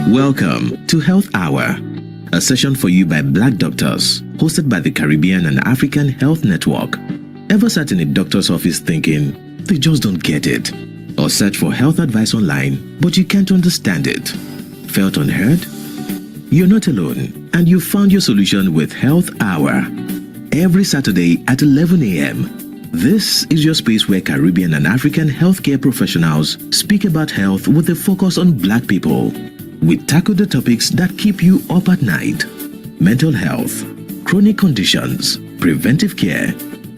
Welcome to Health Hour, a session for you by Black doctors, hosted by the Caribbean and African Health Network. Ever sat in a doctor's office thinking, they just don't get it? Or search for health advice online, but you can't understand it? Felt unheard? You're not alone, and you found your solution with Health Hour. Every Saturday at 11 a.m., this is your space where Caribbean and African healthcare professionals speak about health with a focus on Black people. We tackle the topics that keep you up at night: mental health, chronic conditions, preventive care,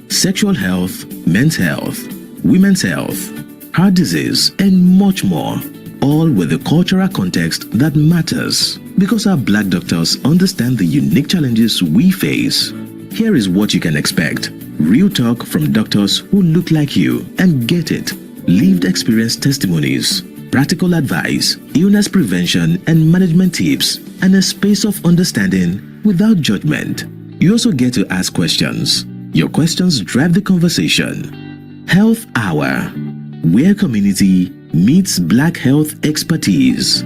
sexual health, men's health, women's health, heart disease, and much more. All with the cultural context that matters, because our Black doctors understand the unique challenges we face. Here is what you can expect: real talk from doctors who look like you and get it, lived experience testimonies, practical advice, illness prevention and management tips, and a space of understanding without judgment. You also get to ask questions. Your questions drive the conversation. Health Hour, where community meets Black health expertise.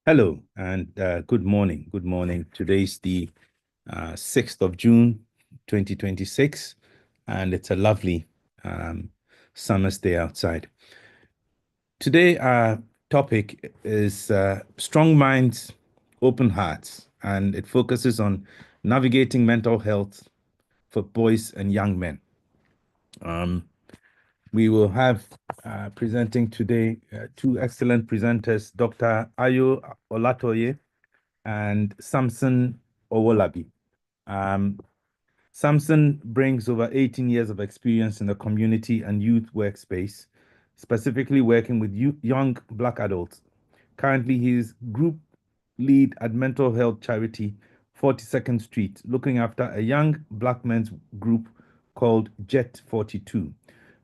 Hello and good morning. Good morning. Today's the 6th of June, 2026, and it's a lovely summer's day outside. Today, our topic is strong minds, open hearts, and it focuses on navigating mental health for boys and young men. We will have presenting today two excellent presenters, Dr. Olatoye and Samson Owolabi. Samson brings over 18 years of experience in the community and youth workspace, specifically working with young Black adults. Currently, he is group lead at mental health charity 42nd Street, looking after a young Black men's group called Jet 42,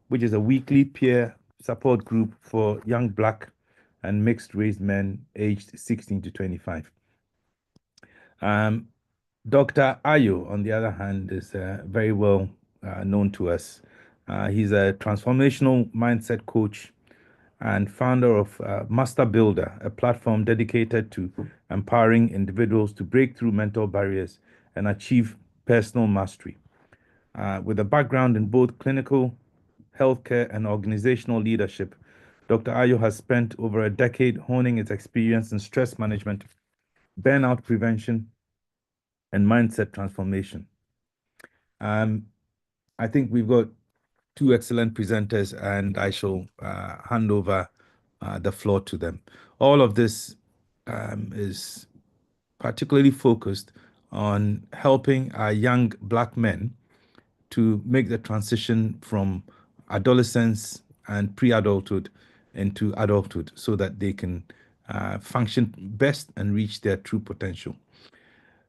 which is a weekly peer support group for young Black and mixed-race men aged 16 to 25. Dr. Ayo, on the other hand, is very well known to us. He's a transformational mindset coach and founder of Master Builder, a platform dedicated to empowering individuals to break through mental barriers and achieve personal mastery. With a background in both clinical healthcare and organizational leadership, Dr. Ayo has spent over a decade honing its experience in stress management, burnout prevention, and mindset transformation. I think we've got two excellent presenters, and I shall hand over the floor to them. All of this is particularly focused on helping our young Black men to make the transition from adolescence and pre-adulthood into adulthood so that they can function best and reach their true potential.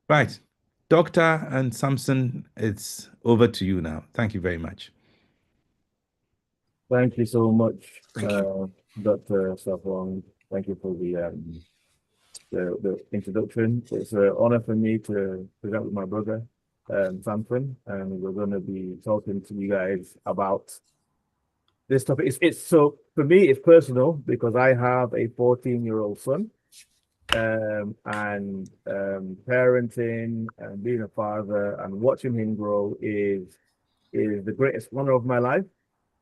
Right. Doctor and Samson, it's over to you now. Thank you very much. Thank you so much, Dr. Sapong. Thank you for the introduction. It's an honor for me to present with my brother, Samson, and we're going to be talking to you guys about this topic. It's so for me, it's personal because I have a 14-year-old son. Parenting and being a father and watching him grow is the greatest honor of my life.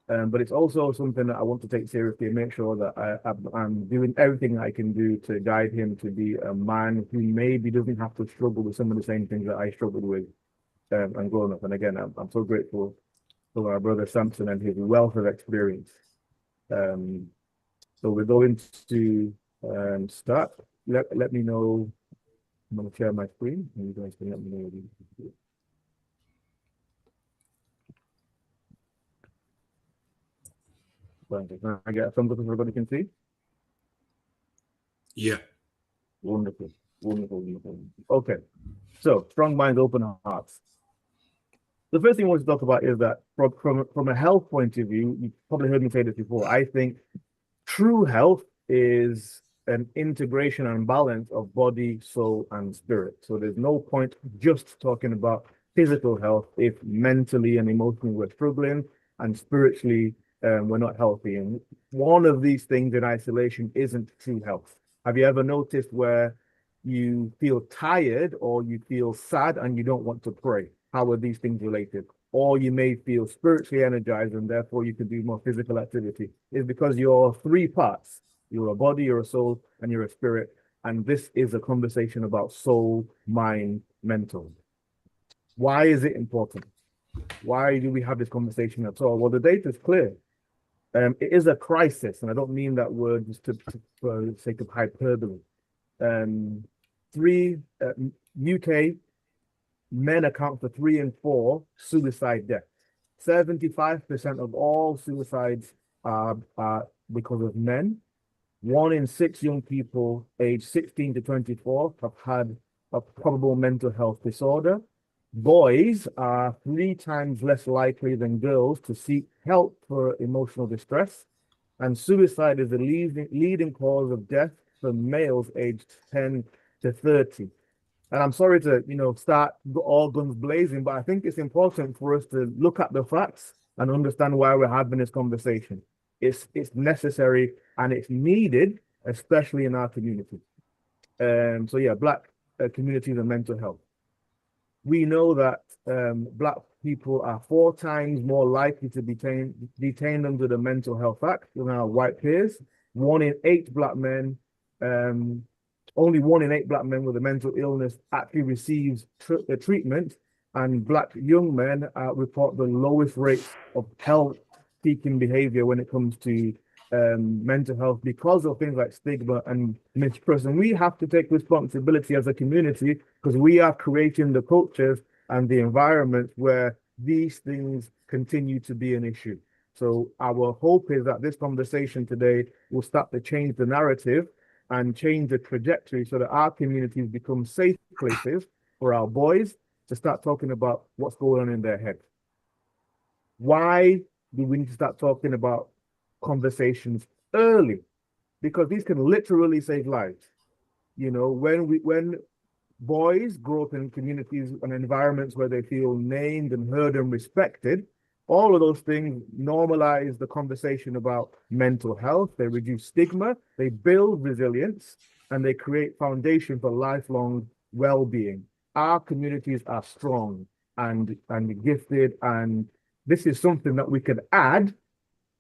But it's also something that I want to take seriously and make sure that I'm doing everything I can do to guide him to be a man who maybe doesn't have to struggle with some of the same things that I struggled with and growing up. And again, I'm so grateful for our brother Samson and his wealth of experience. So we're going to start. Let me know. I'm going to share my screen, and you guys can let me know what you do. Can I get a thumbs up so everybody can see? Yeah. Wonderful. Okay. So, strong minds, open hearts. The first thing I want to talk about is that from a health point of view, you probably heard me say this before, I think true health is an integration and balance of body, soul, and spirit. So there's no point just talking about physical health if mentally and emotionally we're struggling and spiritually we're not healthy. And one of these things in isolation isn't true health. Have you ever noticed where you feel tired or you feel sad and you don't want to pray? How are these things related? Or you may feel spiritually energized and therefore you can do more physical activity. It's because you're three parts. You're a body, you're a soul, and you're a spirit. And this is a conversation about soul, mind, mental. Why is it important? Why do we have this conversation at all? Well, the data is clear. It is a crisis, and I don't mean that word just for the sake of hyperbole. UK men account for 3 in 4 suicide deaths. 75% of all suicides are because of men. 1 in 6 young people aged 16 to 24 have had a probable mental health disorder. Boys are 3 times less likely than girls to seek help for emotional distress. And suicide is the leading cause of death for males aged 10 to 30. And I'm sorry to, start all guns blazing, but I think it's important for us to look at the facts and understand why we're having this conversation. It's necessary and it's needed, especially in our community. So yeah, Black communities and mental health. We know that Black people are 4 times more likely to be detained under the Mental Health Act than our white peers. 1 in 8 Black men, only 1 in 8 Black men with a mental illness actually receives treatment, and Black young men report the lowest rates of health-seeking behavior when it comes to mental health because of things like stigma and mistrust. And we have to take responsibility as a community because we are creating the cultures and the environment where these things continue to be an issue. So our hope is that this conversation today will start to change the narrative and change the trajectory so that our communities become safe places for our boys to start talking about what's going on in their head. Why do we need to start talking about conversations early? Because these can literally save lives. When boys grow up in communities and environments where they feel named and heard and respected, all of those things normalize the conversation about mental health. They reduce stigma, they build resilience, and they create foundation for lifelong well-being. Our communities are strong and gifted, and this is something that we could add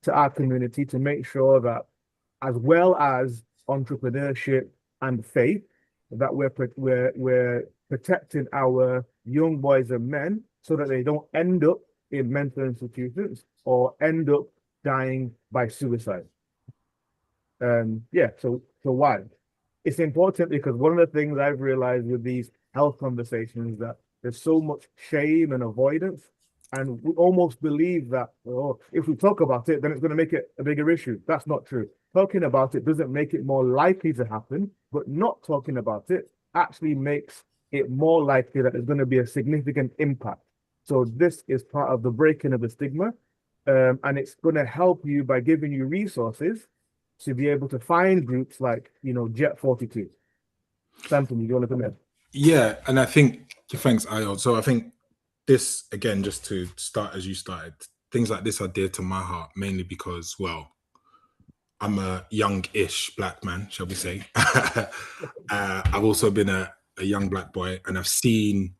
to our community to make sure that, as well as entrepreneurship and faith, that we're protecting our young boys and men so that they don't end up in mental institutions or end up dying by suicide. So why? It's important because one of the things I've realized with these health conversations is that there's so much shame and avoidance, and we almost believe that, if we talk about it, then it's going to make it a bigger issue. That's not true. Talking about it doesn't make it more likely to happen, but not talking about it actually makes it more likely that there's going to be a significant impact. So this is part of the breaking of the stigma, and it's going to help you by giving you resources to be able to find groups like, Jet 42. Samson, you want to come in? Yeah, and I think, thanks, Ayo. So I think this, again, just to start as you started, things like this are dear to my heart, mainly because, well, I'm a young-ish Black man, shall we say. I've also been a young Black boy, and I've seen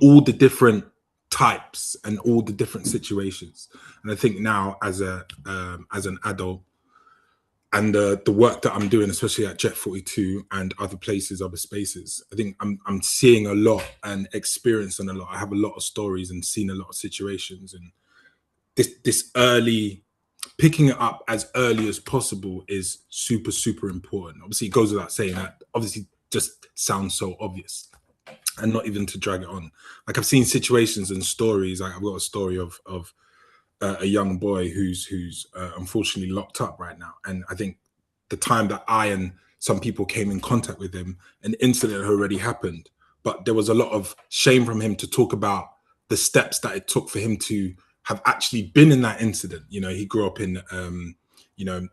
all the different types and all the different situations. And I think now, as an adult, and the work that I'm doing, especially at Jet 42 and other places, other spaces, I think I'm seeing a lot and experiencing a lot. I have a lot of stories and seen a lot of situations, and this early, picking it up as early as possible is super, super important. Obviously, it goes without saying that. Obviously, just sounds so obvious, and not even to drag it on. Like, I've seen situations and stories. Like, I've got a story of a young boy who's unfortunately locked up right now. And I think the time that I and some people came in contact with him, an incident had already happened, but there was a lot of shame from him to talk about the steps that it took for him to have actually been in that incident. He grew up in,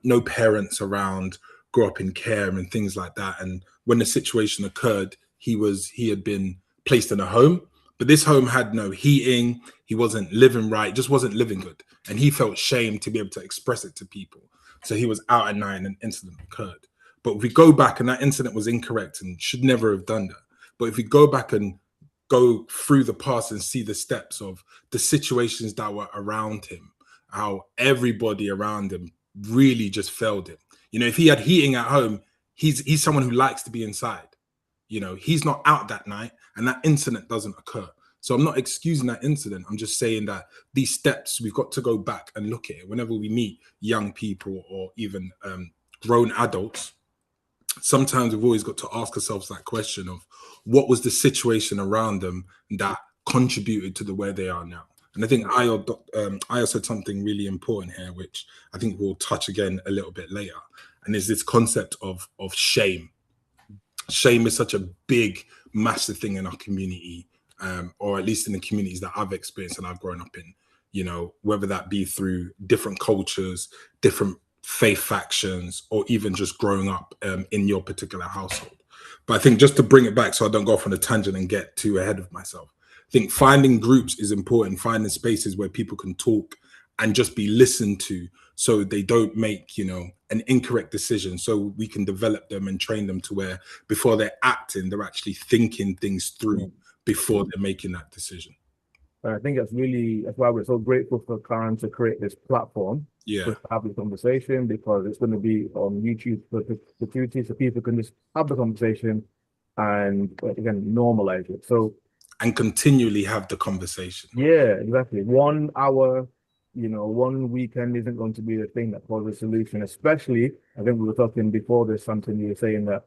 no parents around, grew up in care and things like that. And when the situation occurred, he had been placed in a home, But this home had no heating. He wasn't living right, just wasn't living good. And he felt shame to be able to express it to people. So he was out at night and an incident occurred. But if we go back, and that incident was incorrect and should never have done that. But if we go back and go through the past and see the steps of the situations that were around him, how everybody around him really just failed him. You know, if he had heating at home, he's someone who likes to be inside. You know, he's not out that night and that incident doesn't occur. So I'm not excusing that incident. I'm just saying that these steps, we've got to go back and look at it. Whenever we meet young people or even grown adults, sometimes we've always got to ask ourselves that question of what was the situation around them that contributed to the where they are now. And I think Ayo said something really important here, which I think we'll touch again a little bit later. And is this concept of shame. Shame is such a big, massive thing in our community, or at least in the communities that I've experienced and I've grown up in, you know, whether that be through different cultures, different faith factions, or even just growing up in your particular household. But I think just to bring it back so I don't go off on a tangent and get too ahead of myself, I think finding groups is important, finding spaces where people can talk and just be listened to so they don't make, you know, an incorrect decision, so we can develop them and train them to where before they're acting, they're actually thinking things through before they're making that decision. I think that's why we're so grateful for Karen to create this platform to have the conversation, because it's going to be on YouTube for perpetuity, so people can just have the conversation and again normalize it. So and continually have the conversation. Yeah, exactly. 1 hour, you know, one weekend isn't going to be the thing that causes a solution. Especially, I think we were talking before this, something you were saying that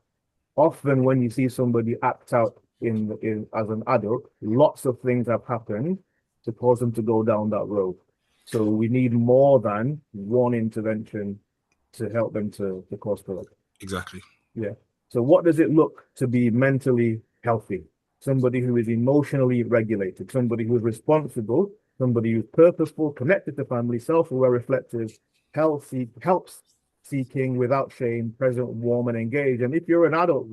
often when you see somebody act out in as an adult, lots of things have happened to cause them to go down that road. So we need more than one intervention to help them to course correct. Exactly. Yeah. So what does it look to be mentally healthy? Somebody who is emotionally regulated, somebody who is responsible, somebody who's purposeful, connected to family, self-aware, reflective, healthy, helps seeking without shame, present, warm, and engaged. And if you're an adult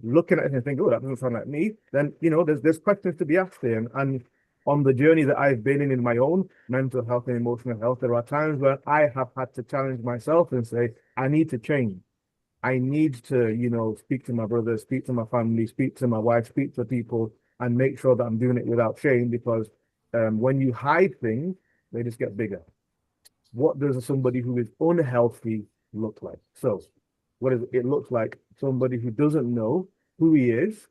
looking at it and thinking, oh, that doesn't sound like me, then, you know, there's questions to be asked there. And on the journey that I've been in my own mental health and emotional health, there are times where I have had to challenge myself and say, I need to change. I need to, you know, speak to my brother, speak to my family, speak to my wife, speak to people, and make sure that I'm doing it without shame, because when you hide things, they just get bigger. What does somebody who is unhealthy look like? So what does it look like? Somebody who doesn't know who he is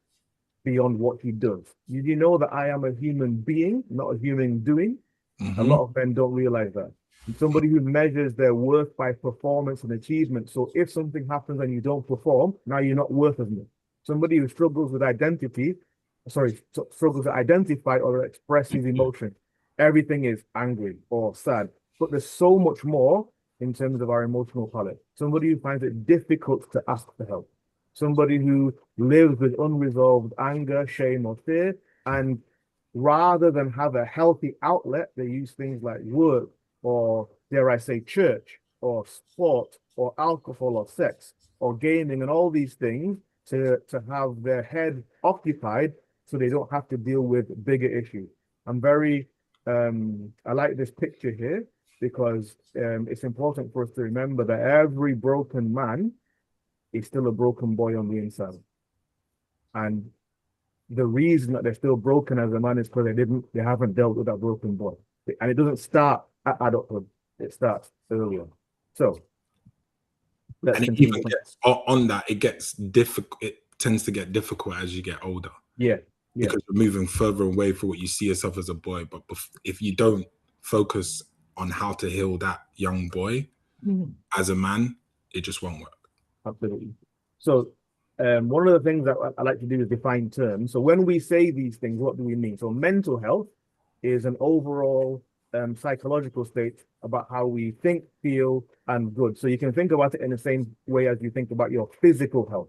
beyond what he does. You know that I am a human being, not a human doing? A lot of men don't realize that. Somebody who measures their worth by performance and achievement. So if something happens and you don't perform, now you're not worth as much. Somebody who struggles to identify or express his emotion. Everything is angry or sad. But there's so much more in terms of our emotional palette. Somebody who finds it difficult to ask for help. Somebody who lives with unresolved anger, shame, or fear. And rather than have a healthy outlet, they use things like work, or dare I say church, or sport, or alcohol, or sex, or gaming, and all these things to have their head occupied so they don't have to deal with bigger issues. I'm very, I like this picture here because it's important for us to remember that every broken man is still a broken boy on the inside. And the reason that they're still broken as a man is because they haven't dealt with that broken boy. And it doesn't start at adulthood, it starts earlier. So let's and it continue. even gets on that, it gets difficult, it tends to get difficult as you get older. Yeah. Because you're moving further away from what you see yourself as a boy. But if you don't focus on how to heal that young boy as a man, it just won't work. Absolutely. So one of the things that I like to do is define terms. So when we say these things, what do we mean? So mental health is an overall psychological state about how we think, feel, and good. So you can think about it in the same way as you think about your physical health.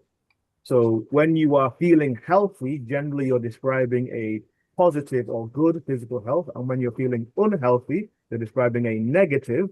So when you are feeling healthy, generally you're describing a positive or good physical health. And when you're feeling unhealthy, you're describing a negative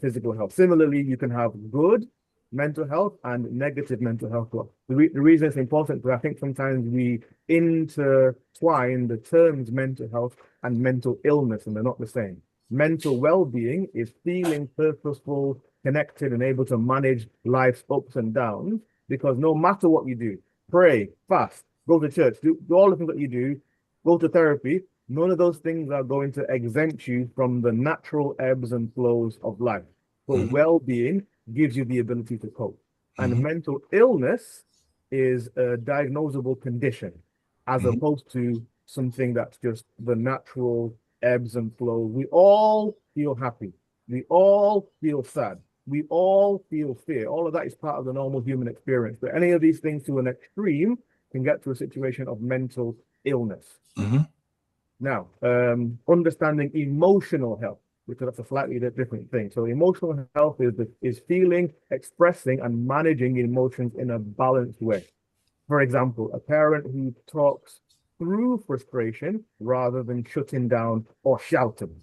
physical health. Similarly, you can have good mental health and negative mental health. Well, the reason it's important, because I think sometimes we intertwine the terms mental health and mental illness, and they're not the same. Mental well-being is feeling purposeful, connected, and able to manage life's ups and downs, because no matter what you do, pray, fast, go to church, do all the things that you do, go to therapy, none of those things are going to exempt you from the natural ebbs and flows of life. But well-being gives you the ability to cope. And mental illness is a diagnosable condition, as opposed to something that's just the natural ebbs and flows. We all feel happy. We all feel sad. We all feel fear. All of that is part of the normal human experience. But any of these things to an extreme can get to a situation of mental illness. Now, understanding emotional health, because that's a slightly different thing. So emotional health is feeling, expressing, and managing emotions in a balanced way. For example, a parent who talks through frustration rather than shutting down or shouting.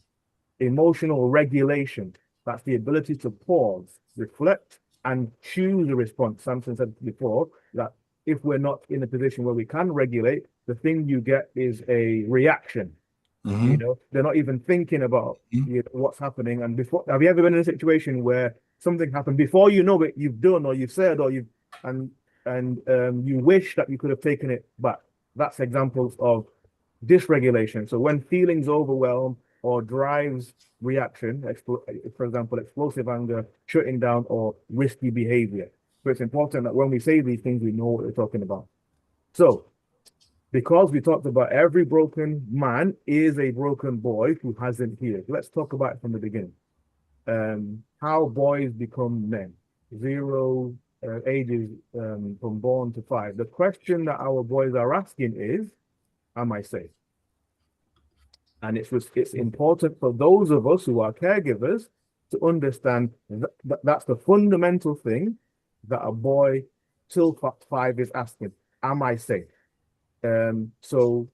Emotional regulation, that's the ability to pause, reflect, and choose a response. Samson said before that if we're not in a position where we can regulate, the thing you get is a reaction. You know, they're not even thinking about what's happening. And before, have you ever been in a situation where something happened before you know it, you've done or you've said or you wish that you could have taken it back? That's examples of dysregulation. So when feelings overwhelm or drives reaction, for example, explosive anger, shutting down, or risky behavior. So it's important that when we say these things, we know what we're talking about. So because we talked about every broken man is a broken boy who hasn't healed. Let's talk about it from the beginning. How boys become men. Ages from born to 5. The question that our boys are asking is, am I safe? And it's important for those of us who are caregivers to understand that's the fundamental thing that a boy till 5 is asking, am I safe? So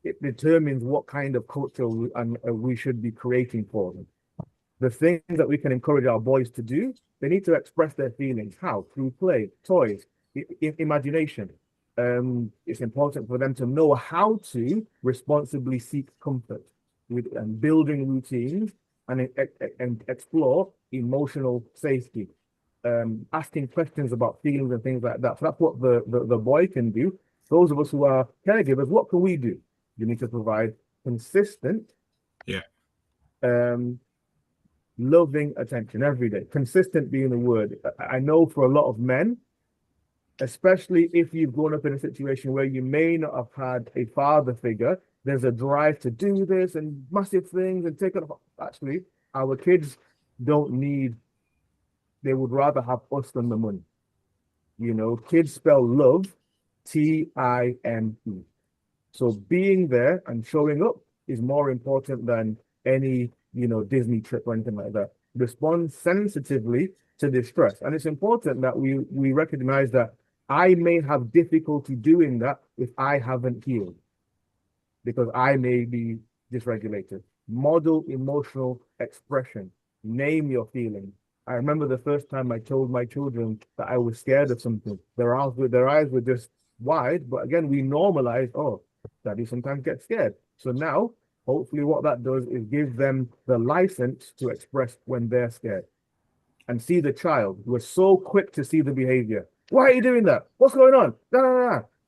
it determines what kind of culture we should be creating for them. The things that we can encourage our boys to do, they need to express their feelings. How? Through play, toys, imagination. It's important for them to know how to responsibly seek comfort and building routines and explore emotional safety. Asking questions about feelings and things like that. So that's what the boy can do. Those of us who are caregivers, what can we do? You need to provide consistent, loving attention every day. Consistent being the word. I know for a lot of men, especially if you've grown up in a situation where you may not have had a father figure, there's a drive to do this and massive things and take it off. Actually, our kids don't need, they would rather have us than the money. You know, kids spell love T-I-M-E. So being there and showing up is more important than any, Disney trip or anything like that. Respond sensitively to distress. And it's important that we recognize that I may have difficulty doing that if I haven't healed, because I may be dysregulated. Model emotional expression. Name your feelings. I remember the first time I told my children that I was scared of something. Their eyes were just wide, but again, we normalize, oh, daddy sometimes gets scared. So now, hopefully what that does is give them the license to express when they're scared. And see the child. We're so quick to see the behavior. Why are you doing that? What's going on?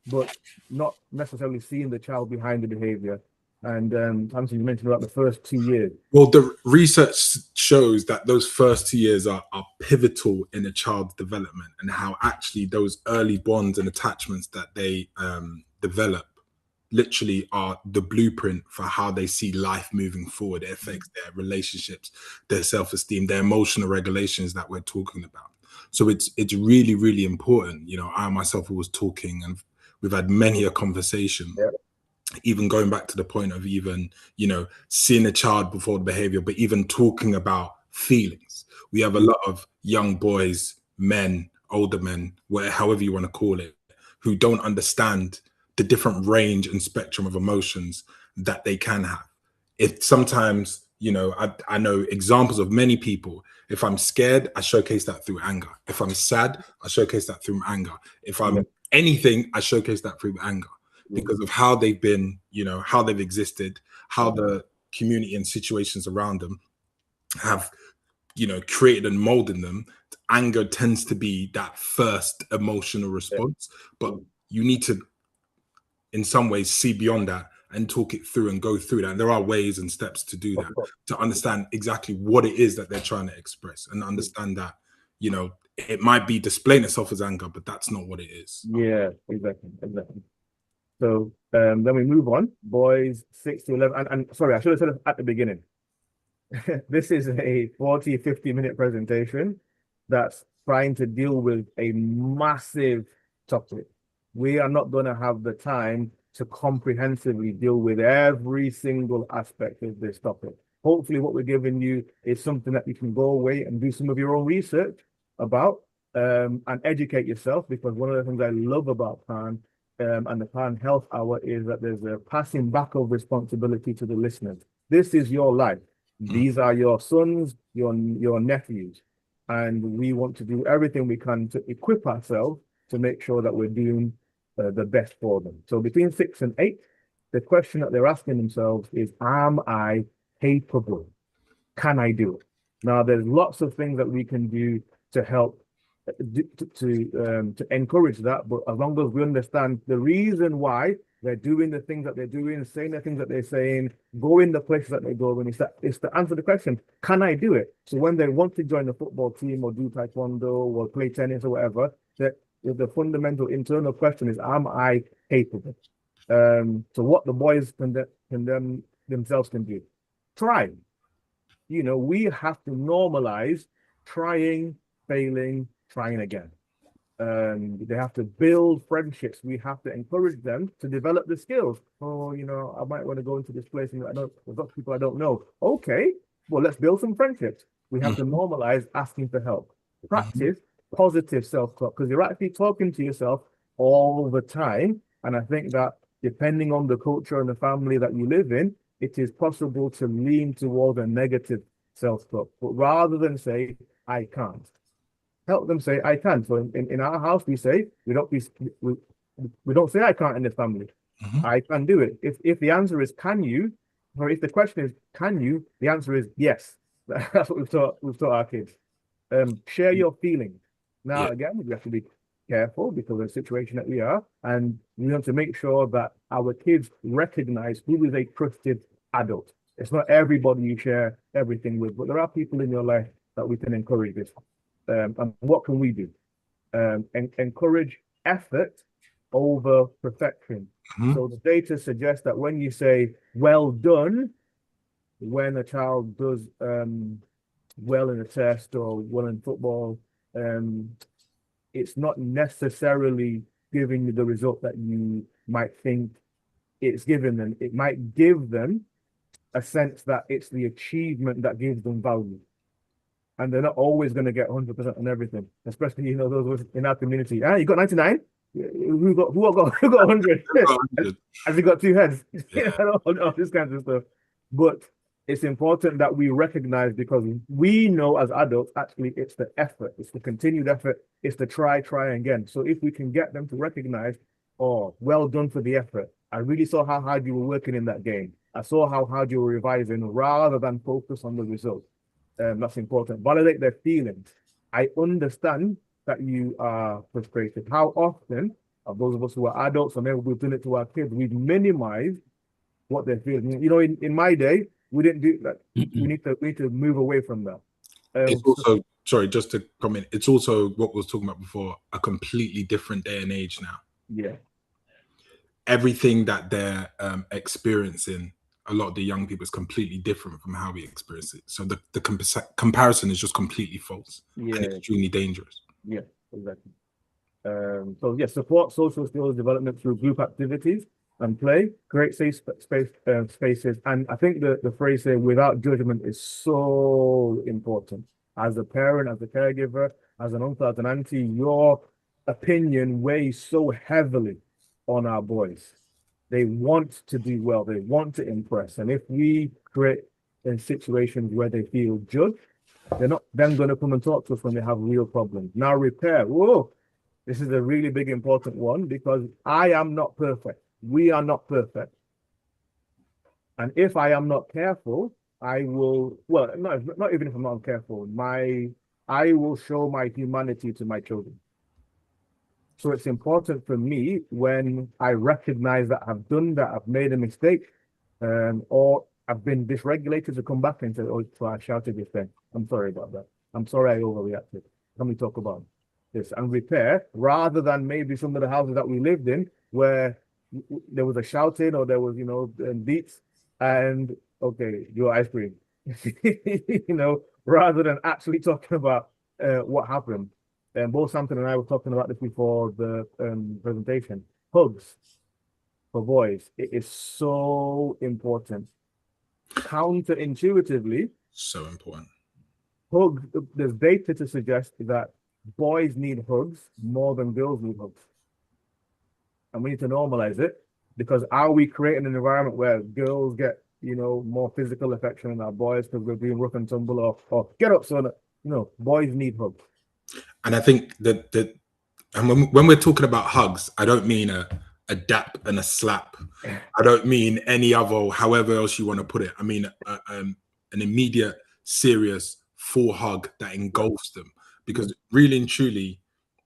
But not necessarily seeing the child behind the behavior. And Samson, you mentioned about the first 2 years. Well, the research shows that those first 2 years are pivotal in a child's development, and how actually those early bonds and attachments that they develop literally are the blueprint for how they see life moving forward. It affects their relationships, their self-esteem, their emotional regulations that we're talking about. So it's really, really important. I myself was talking, and we've had many a conversation. Yeah. Even going back to the point of even, seeing a child before the behavior, but even talking about feelings. We have a lot of young boys, men, older men, however you want to call it, who don't understand the different range and spectrum of emotions that they can have. If sometimes, You know, I know examples of many people. If I'm scared, I showcase that through anger. If I'm sad, I showcase that through anger. If I'm anything, I showcase that through anger because of how they've been, you know, how they've existed, how the community and situations around them have, you know, created and molded them. Anger tends to be that first emotional response, but you need to, in some ways, see beyond that and talk it through and go through that. And there are ways and steps to do that, to understand exactly what it is that they're trying to express and understand that, you know, it might be displaying itself as anger, but that's not what it is. Yeah, exactly. So then we move on. Boys 6 to 11. And sorry, I should have said it at the beginning. This is a 40, 50-minute presentation that's trying to deal with a massive topic. We are not going to have the time to comprehensively deal with every single aspect of this topic. Hopefully what we're giving you is something that you can go away and do some of your own research about and educate yourself, because one of the things I love about PAN and the PAN Health Hour is that there's a passing back of responsibility to the listeners. This is your life. These are your sons, your nephews, and we want to do everything we can to equip ourselves to make sure that we're doing the best for them. So between 6 and 8, the question that they're asking themselves is, am I capable? Can I do it? Now, there's lots of things that we can do to help to encourage that, but as long as we understand the reason why they're doing the things that they're doing, saying the things that they're saying, going the places that they go, and it's to answer the question, can I do it? So when they want to join the football team or do taekwondo or play tennis or whatever, that the fundamental internal question is, am I capable? So what the boys can themselves can do, try. You know, we have to normalize trying, failing, trying again. They have to build friendships. We have to encourage them to develop the skills. Oh, you know, I might want to go into this place and there's lots of people I don't know. Okay, well, let's build some friendships. We have to normalize asking for help. Practice positive self-talk, because you're actually talking to yourself all the time. And I think that depending on the culture and the family that you live in, it is possible to lean toward a negative self-talk. But rather than say, I can't, help them say, I can. So in our house, we say, we don't say I can't in the family. I can do it. If the answer is can you, or if the question is can you, the answer is yes. That's what we've taught our kids. Share your feelings. Now, again, we have to be careful because of the situation that we are, and we want to make sure that our kids recognize who is a trusted adult. It's not everybody you share everything with, but there are people in your life that we can encourage this. And what can we do? Encourage effort over perfection. So the data suggests that when you say well done, when a child does well in a test or well in football, it's not necessarily giving you the result that you might think it's given them. It might give them a sense that it's the achievement that gives them value. And they're not always going to get 100% on everything, especially, you know, those in our community. Ah, you got 99? Who got 100? Has he got 2 heads? All this kind of stuff. But it's important that we recognize, because we know as adults, actually, it's the effort, it's the continued effort, it's the try again. So if we can get them to recognize, oh, well done for the effort. I really saw how hard you were working in that game. I saw how hard you were revising, rather than focus on the result. That's important. Validate their feelings. I understand that you are frustrated. How often, of those of us who are adults, and maybe we've done it to our kids, we've minimized what they're feeling. You know, in my day, we didn't do that. We need to move away from that. It's also, sorry, just to comment, it's also what we was talking about before, a completely different day and age now. Yeah. Everything that they're experiencing, a lot of the young people, is completely different from how we experience it. So the comparison is just completely false and extremely dangerous. Yeah, exactly. So yeah, support social skills development through group activities and play, create safe spaces. And I think the phrase here, without judgment, is so important. As a parent, as a caregiver, as an uncle, as an auntie, your opinion weighs so heavily on our boys. They want to do well. They want to impress. And if we create in situations where they feel judged. They're not then going to come and talk to us when they have real problems. Now, repair. Whoa, this is a really big, important one because I am not perfect. We are not perfect. And if I am not careful, I will, well, not even if I'm not careful, I will show my humanity to my children. So it's important for me when I recognize that I've done that, I've made a mistake, or I've been dysregulated to come back and say, oh, so I shouted this then. I'm sorry about that. I'm sorry I overreacted. Can we talk about this and repair rather than maybe some of the houses that we lived in where there was a shouting or there was, beats and okay, your ice cream, rather than actually talking about what happened. And both Samson and I were talking about this before the presentation. Hugs for boys, it is so important. Counterintuitively, So important. There's data to suggest that boys need hugs more than girls need hugs. And we need to normalize it because are we creating an environment where girls get, more physical affection than our boys because we're being rough and tumble or get up, son? No, boys need hugs. And I think that and when we're talking about hugs, I don't mean a dap and a slap. I don't mean any other, however else you want to put it. I mean an immediate, serious, full hug that engulfs them. Because really and truly,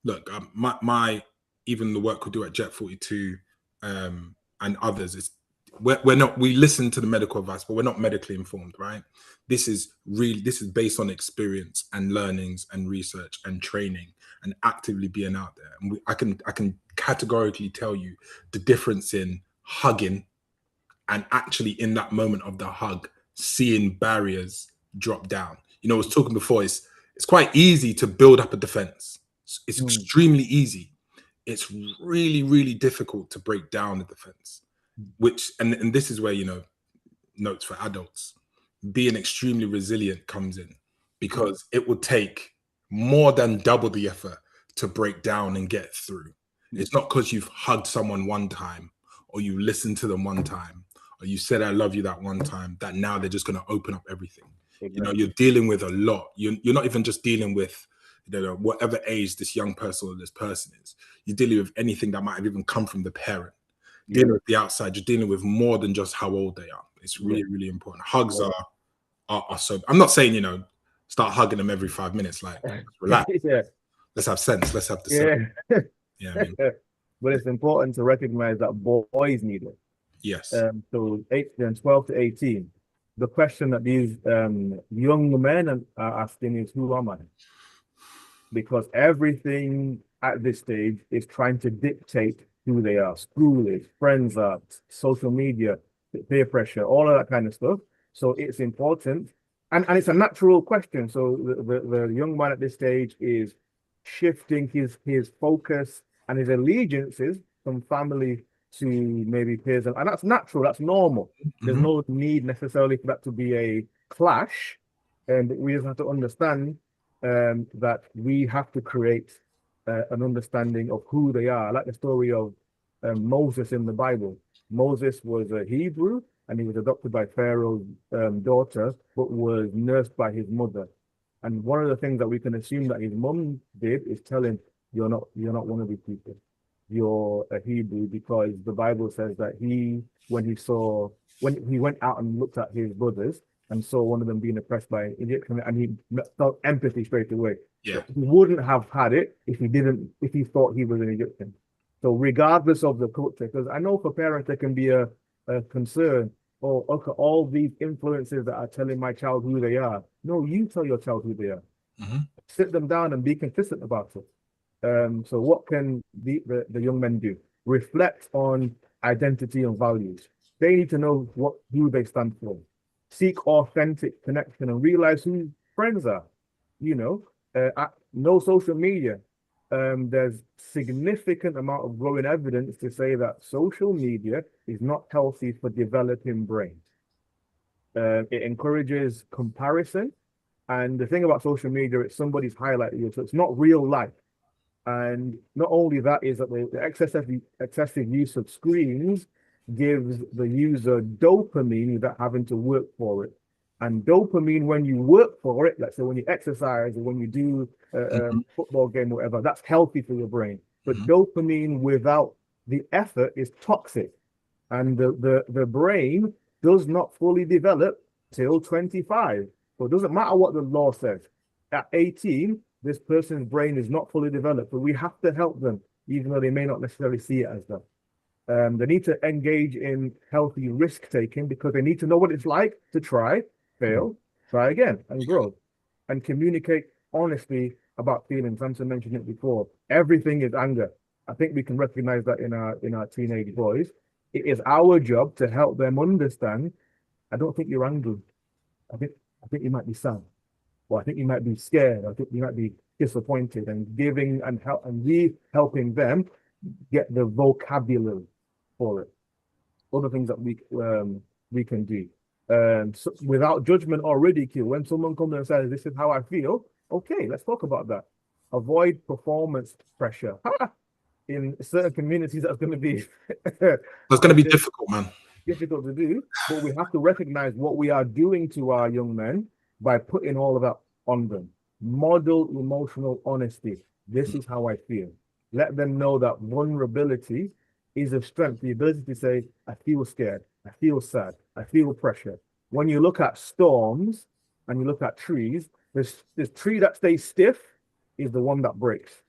look, my even the work we do at Jet 42 and others, we listen to the medical advice, but we're not medically informed, right? This is based on experience and learnings and research and training and actively being out there. And I can categorically tell you the difference in hugging and actually in that moment of the hug, seeing barriers drop down. I was talking before, it's quite easy to build up a defense. It's extremely easy. It's really, really difficult to break down the defense, and this is where, notes for adults, being extremely resilient comes in because it will take more than double the effort to break down and get through. It's not because you've hugged someone one time or you listened to them one time or you said, I love you that one time, that now they're just going to open up everything. Exactly. You're dealing with a lot. You're not even just dealing with, whatever age this young person or this person is. You're dealing with anything that might have even come from the parent. Dealing with the outside, you're dealing with more than just how old they are. It's really, really important. Hugs are so. I'm not saying start hugging them every 5 minutes. Like, relax. Let's have sense. Let's have the sense. Yeah. But it's important to recognize that boys need it. Yes. So 12 to 18. The question that these young men are asking is, who am I? Because everything at this stage is trying to dictate who they are. School is, friends are, social media, peer pressure, all of that kind of stuff. So it's important. And it's a natural question. So the young man at this stage is shifting his focus and his allegiances from family to maybe peers. And that's natural, that's normal. There's no need necessarily for that to be a clash. And we just have to understand that we have to create an understanding of who they are. I like the story of Moses in the Bible. Moses was a Hebrew and he was adopted by Pharaoh's daughter, but was nursed by his mother. And one of the things that we can assume that his mom did is tell him, you're not one of these people. You're a Hebrew, because the Bible says that when he went out and looked at his brothers and saw one of them being oppressed by an Egyptian, and he felt empathy straight away. Yeah. He wouldn't have had it if he thought he was an Egyptian. So regardless of the culture, because I know for parents there can be a concern, or okay, all these influences that are telling my child who they are. No, you tell your child who they are. Sit them down and be consistent about it. So what can the young men do? Reflect on identity and values. They need to know who they stand for. Seek authentic connection and realize who friends are. No social media. There's significant amount of growing evidence to say that social media is not healthy for developing brains. It encourages comparison. And the thing about social media, it's somebody's highlight reel, so it's not real life. And not only that, is that the excessive use of screens gives the user dopamine without having to work for it. And dopamine, when you work for it, let's say when you exercise or when you do a football game or whatever, that's healthy for your brain. But dopamine without the effort is toxic. And the brain does not fully develop till 25. So it doesn't matter what the law says. At 18, this person's brain is not fully developed, but we have to help them, even though they may not necessarily see it as that. They need to engage in healthy risk taking because they need to know what it's like to try, fail, try again, and grow, and communicate honestly about feelings. Samson mentioned it before. Everything is anger. I think we can recognize that in our teenage boys. It is our job to help them understand. I don't think you're angry. I think you might be sad, or I think you might be scared. I think you might be disappointed, and giving and helping them get the vocabulary for it. Other things that we can do. So without judgment or ridicule, when someone comes and says, "This is how I feel," okay, let's talk about that. Avoid performance pressure. In certain communities, that's going to be difficult, man. Difficult to do, but we have to recognize what we are doing to our young men by putting all of that on them. Model emotional honesty. This is how I feel. Let them know that vulnerability is a strength. The ability to say, I feel scared, I feel sad, I feel pressure. When you look at storms and you look at trees, this tree that stays stiff is the one that breaks.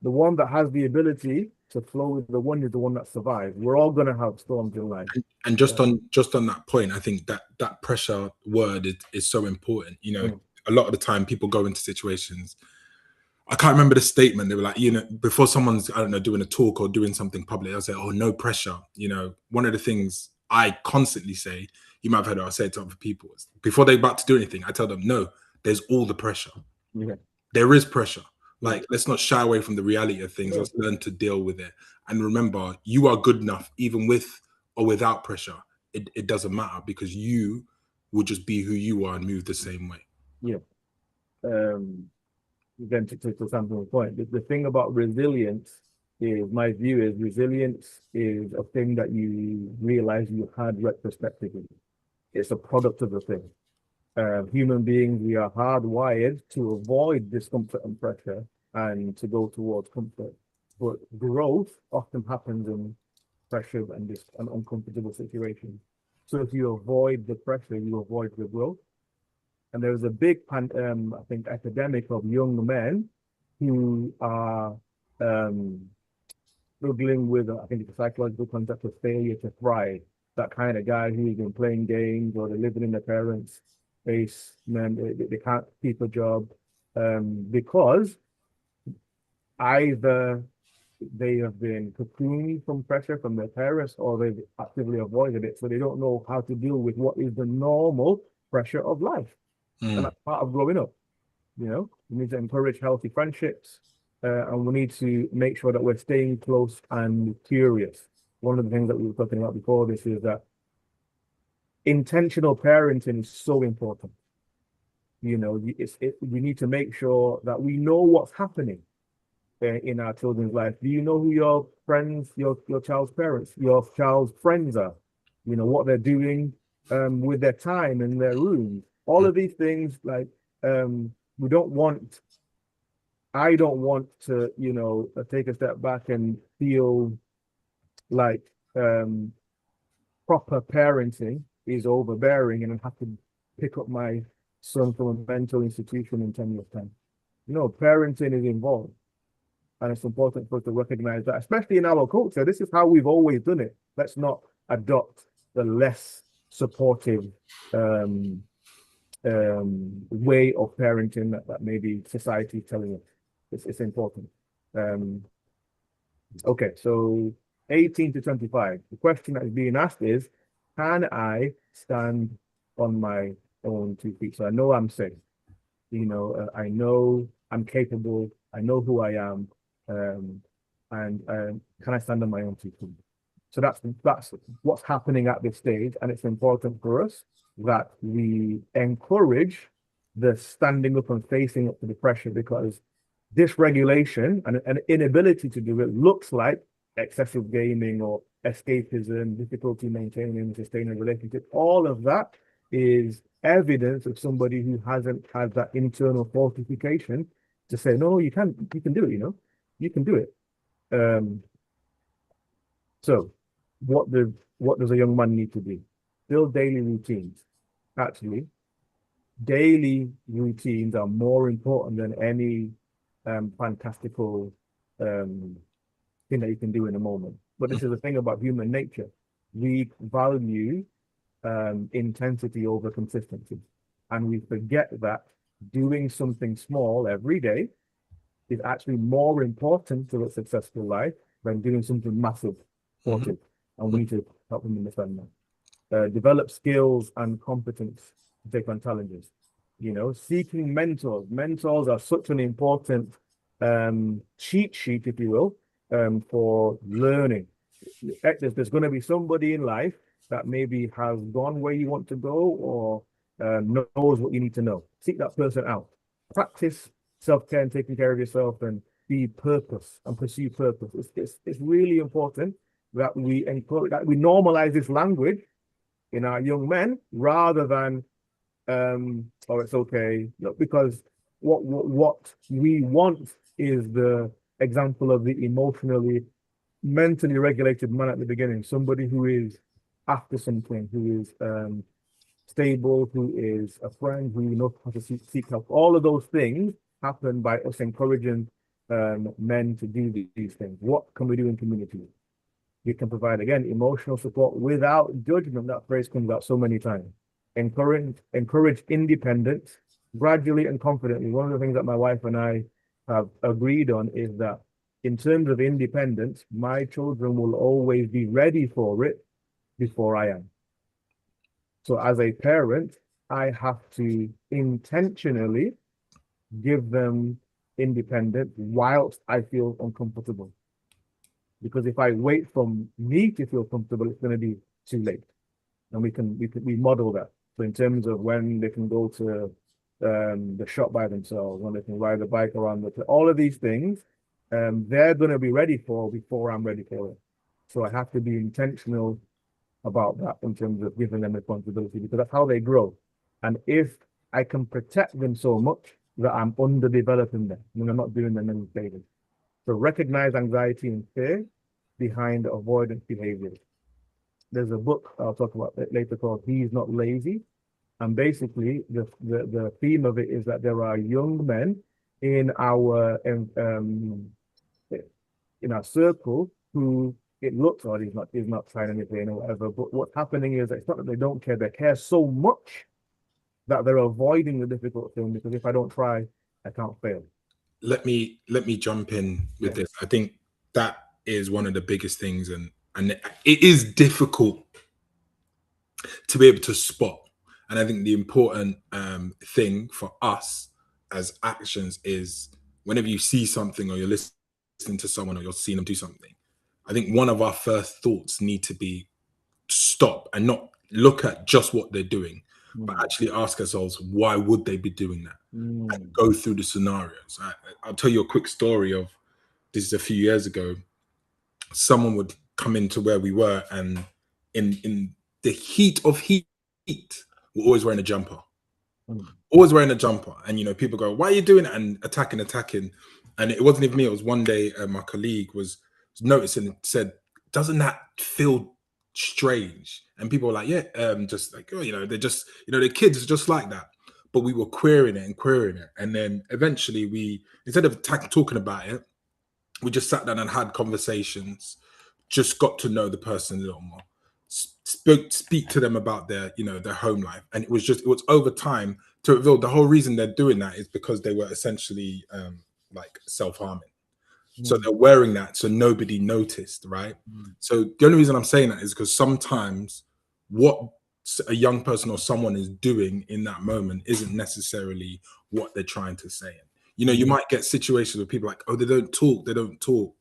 The one that has the ability to flow with the wind is the one that survives. We're all going to have storms in life. And just on that point, I think that pressure word is so important. You know, a lot of the time people go into situations. I can't remember the statement. They were like, you know, before someone's, I don't know, doing a talk or doing something public, I'll say, oh, no pressure. You know, one of the things I constantly say, you might have heard it, I say it to other people, before they're about to do anything, I tell them, no, there's all the pressure. Yeah. There is pressure. Like, let's not shy away from the reality of things. Let's learn to deal with it. And remember, you are good enough, even with or without pressure. It doesn't matter, because you will just be who you are and move the same way. Yeah. Again, to Samson's point, the thing about resilience is, my view is, resilience is a thing that you realize you had retrospectively. It's a product of the thing. Human beings, we are hardwired to avoid discomfort and pressure and to go towards comfort. But growth often happens in pressure and uncomfortable situations. So if you avoid the pressure, you avoid the growth. And there's a big, I think, epidemic of young men who are struggling with, I think it's a psychological concept of failure to thrive. That kind of guy who's been playing games, or they're living in their parents' basement, they can't keep a job because either they have been cocooned from pressure from their parents, or they've actively avoided it. So they don't know how to deal with what is the normal pressure of life. And that's part of growing up. You know, we need to encourage healthy friendships, and we need to make sure that we're staying close and curious. One of the things that we were talking about before this is that intentional parenting is so important. You know, we need to make sure that we know what's happening in our children's life. Do you know who your friends, your child's parents, your child's friends are? You know, what they're doing with their time in their room. All of these things, like, I don't want to, you know, take a step back and feel like proper parenting is overbearing and I have to pick up my son from a mental institution in 10 years' time. No, parenting is involved. And it's important for us to recognize that, especially in our culture. This is how we've always done it. Let's not adopt the less supportive way of parenting that maybe society is telling us. It's important. Okay, so 18 to 25. The question that is being asked is, can I stand on my own 2 feet? So I know I'm safe. You know, I know I'm capable. I know who I am. And can I stand on my own 2 feet? So that's what's happening at this stage, and it's important for us that we encourage the standing up and facing up to the pressure, because dysregulation and an inability to do it looks like excessive gaming or escapism, difficulty maintaining and sustaining a relationship. All of that is evidence of somebody who hasn't had that internal fortification to say, no, you can do it, you can do it. So what does a young man need to do? Build daily routines. Actually, daily routines are more important than any fantastical thing that you can do in a moment. But this is the thing about human nature. We value intensity over consistency. And we forget that doing something small every day is actually more important to a successful life than doing something massive. And we need to help them understand that. Develop skills and competence to take on challenges. Seeking mentors. Mentors are such an important cheat sheet, if you will, for learning. There's going to be somebody in life that maybe has gone where you want to go or knows what you need to know. Seek that person out. Practice self-care and taking care of yourself, and be purpose and pursue purpose. It's really important that we encourage, that we normalize this language in our young men rather than oh, it's okay. Look, because what we want is the example of the mentally regulated man at the beginning, somebody who is after something, who is stable, who is a friend, who knows how to seek help. All of those things happen by us encouraging men to do these things. What can we do in community? We can provide, again, emotional support without judgment. That phrase comes out so many times. Encourage independence gradually and confidently. One of the things that my wife and I have agreed on is that in terms of independence, my children will always be ready for it before I am. So as a parent, I have to intentionally give them independence whilst I feel uncomfortable. Because if I wait for me to feel comfortable, it's going to be too late. And we model that. So in terms of when they can go to the shop by themselves, when they can ride a bike around, all of these things, they're going to be ready for before I'm ready for it. So I have to be intentional about that in terms of giving them responsibility, because that's how they grow. And if I can protect them so much that I'm underdeveloping them, and I'm not doing them any favors. So recognize anxiety and fear behind avoidance behaviors. There's a book I'll talk about later called He's Not Lazy. And basically the theme of it is that there are young men in our circle who it looks like he's not trying anything or whatever. But what's happening is it's not that they don't care, they care so much that they're avoiding the difficult thing, because if I don't try, I can't fail. Let me jump in with this. I think that is one of the biggest things, and it is difficult to be able to spot. And I think the important thing for us as actions is whenever you see something or you're listening to someone or you're seeing them do something, I think one of our first thoughts need to be stop and not look at just what they're doing, but actually ask ourselves, why would they be doing that? And go through the scenarios. I'll tell you a quick story of this. Is a few years ago, someone would come into where we were, and in the heat of heat, we're always wearing a jumper. Always wearing a jumper. And people go, why are you doing it? And attacking. And it wasn't even me. It was one day my colleague was noticing and said, doesn't that feel strange? And people were like, yeah, just like, oh, they're just, the kids are just like that. But we were querying it. And then eventually we, instead of talking about it, we just sat down and had conversations, just got to know the person a little more, speak to them about their home life. And it was over time to reveal the whole reason they're doing that is because they were essentially like self-harming. So they're wearing that so nobody noticed, right? So the only reason I'm saying that is because sometimes what a young person or someone is doing in that moment isn't necessarily what they're trying to say. You might get situations where people are like, oh, they don't talk.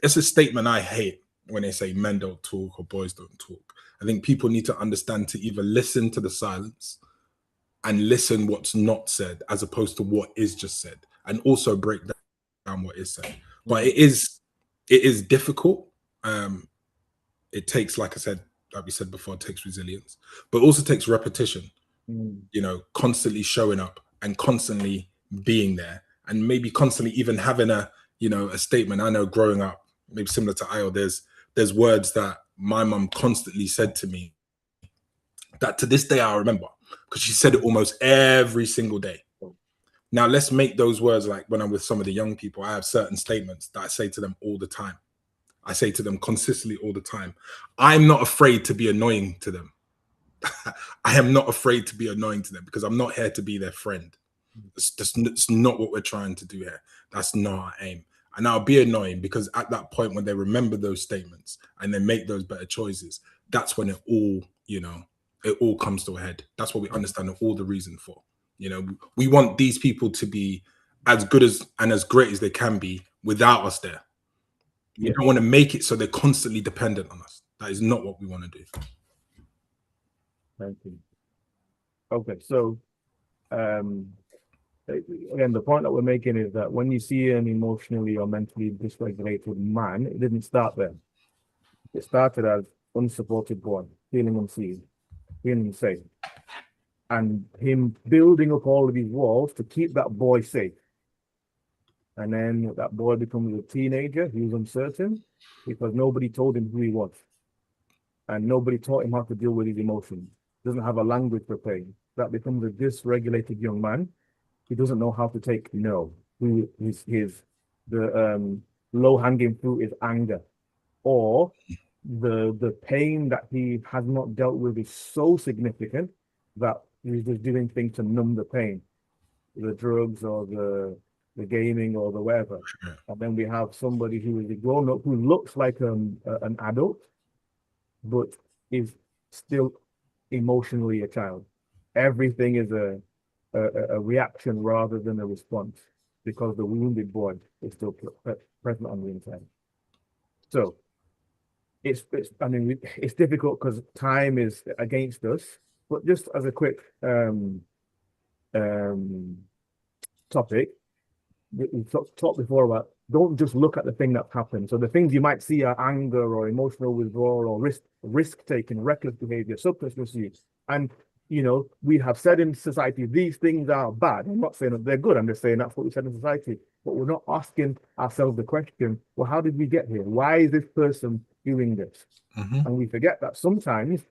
It's a statement I hate when they say men don't talk or boys don't talk. I think people need to understand to either listen to the silence and listen what's not said as opposed to what is just said, and also break down what is said. But it is difficult. It takes, like we said before, it takes resilience, but also takes repetition. you know, constantly showing up and constantly being there, and maybe constantly even having a, you know, a statement. I know growing up, maybe similar to Ayo, there's words that my mum constantly said to me that to this day I remember, because she said it almost every single day. Now let's make those words, like when I'm with some of the young people, I have certain statements that I say to them all the time. I say to them consistently all the time. I'm not afraid to be annoying to them. I am not afraid to be annoying to them, because I'm not here to be their friend. It's not what we're trying to do here. That's not our aim. And I'll be annoying, because at that point when they remember those statements and they make those better choices, that's when it all, you know, it all comes to a head. That's what we understand all the reason for. You know, we want these people to be as good as and as great as they can be without us there. We don't want to make it so they're constantly dependent on us. That is not what we want to do. Thank you. Okay, so again, the point that we're making is that when you see an emotionally or mentally dysregulated man, it didn't start there. It started as unsupported boy, feeling unseen, feeling safe, and him building up all of these walls to keep that boy safe. And then that boy becomes a teenager. He was uncertain because nobody told him who he was, and nobody taught him how to deal with his emotions. Doesn't have a language for pain. That becomes a dysregulated young man. He doesn't know how to take no. The low-hanging fruit is anger, or the pain that he has not dealt with is so significant that he's just doing things to numb the pain, the drugs or the gaming or the whatever. And then we have somebody who is a grown-up who looks like an adult, but is still emotionally a child. Everything is a reaction rather than a response, because the wounded boy is still present on the inside. So it's difficult because time is against us. But just as a quick topic, we talked before about, don't just look at the thing that's happened. So the things you might see are anger or emotional withdrawal or risk taking, reckless behavior, substance misuse. And you know, we have said in society these things are bad. I'm not saying that they're good. I'm just saying that's what we said in society. But we're not asking ourselves the question, well, how did we get here? Why is this person doing this? And we forget that sometimes,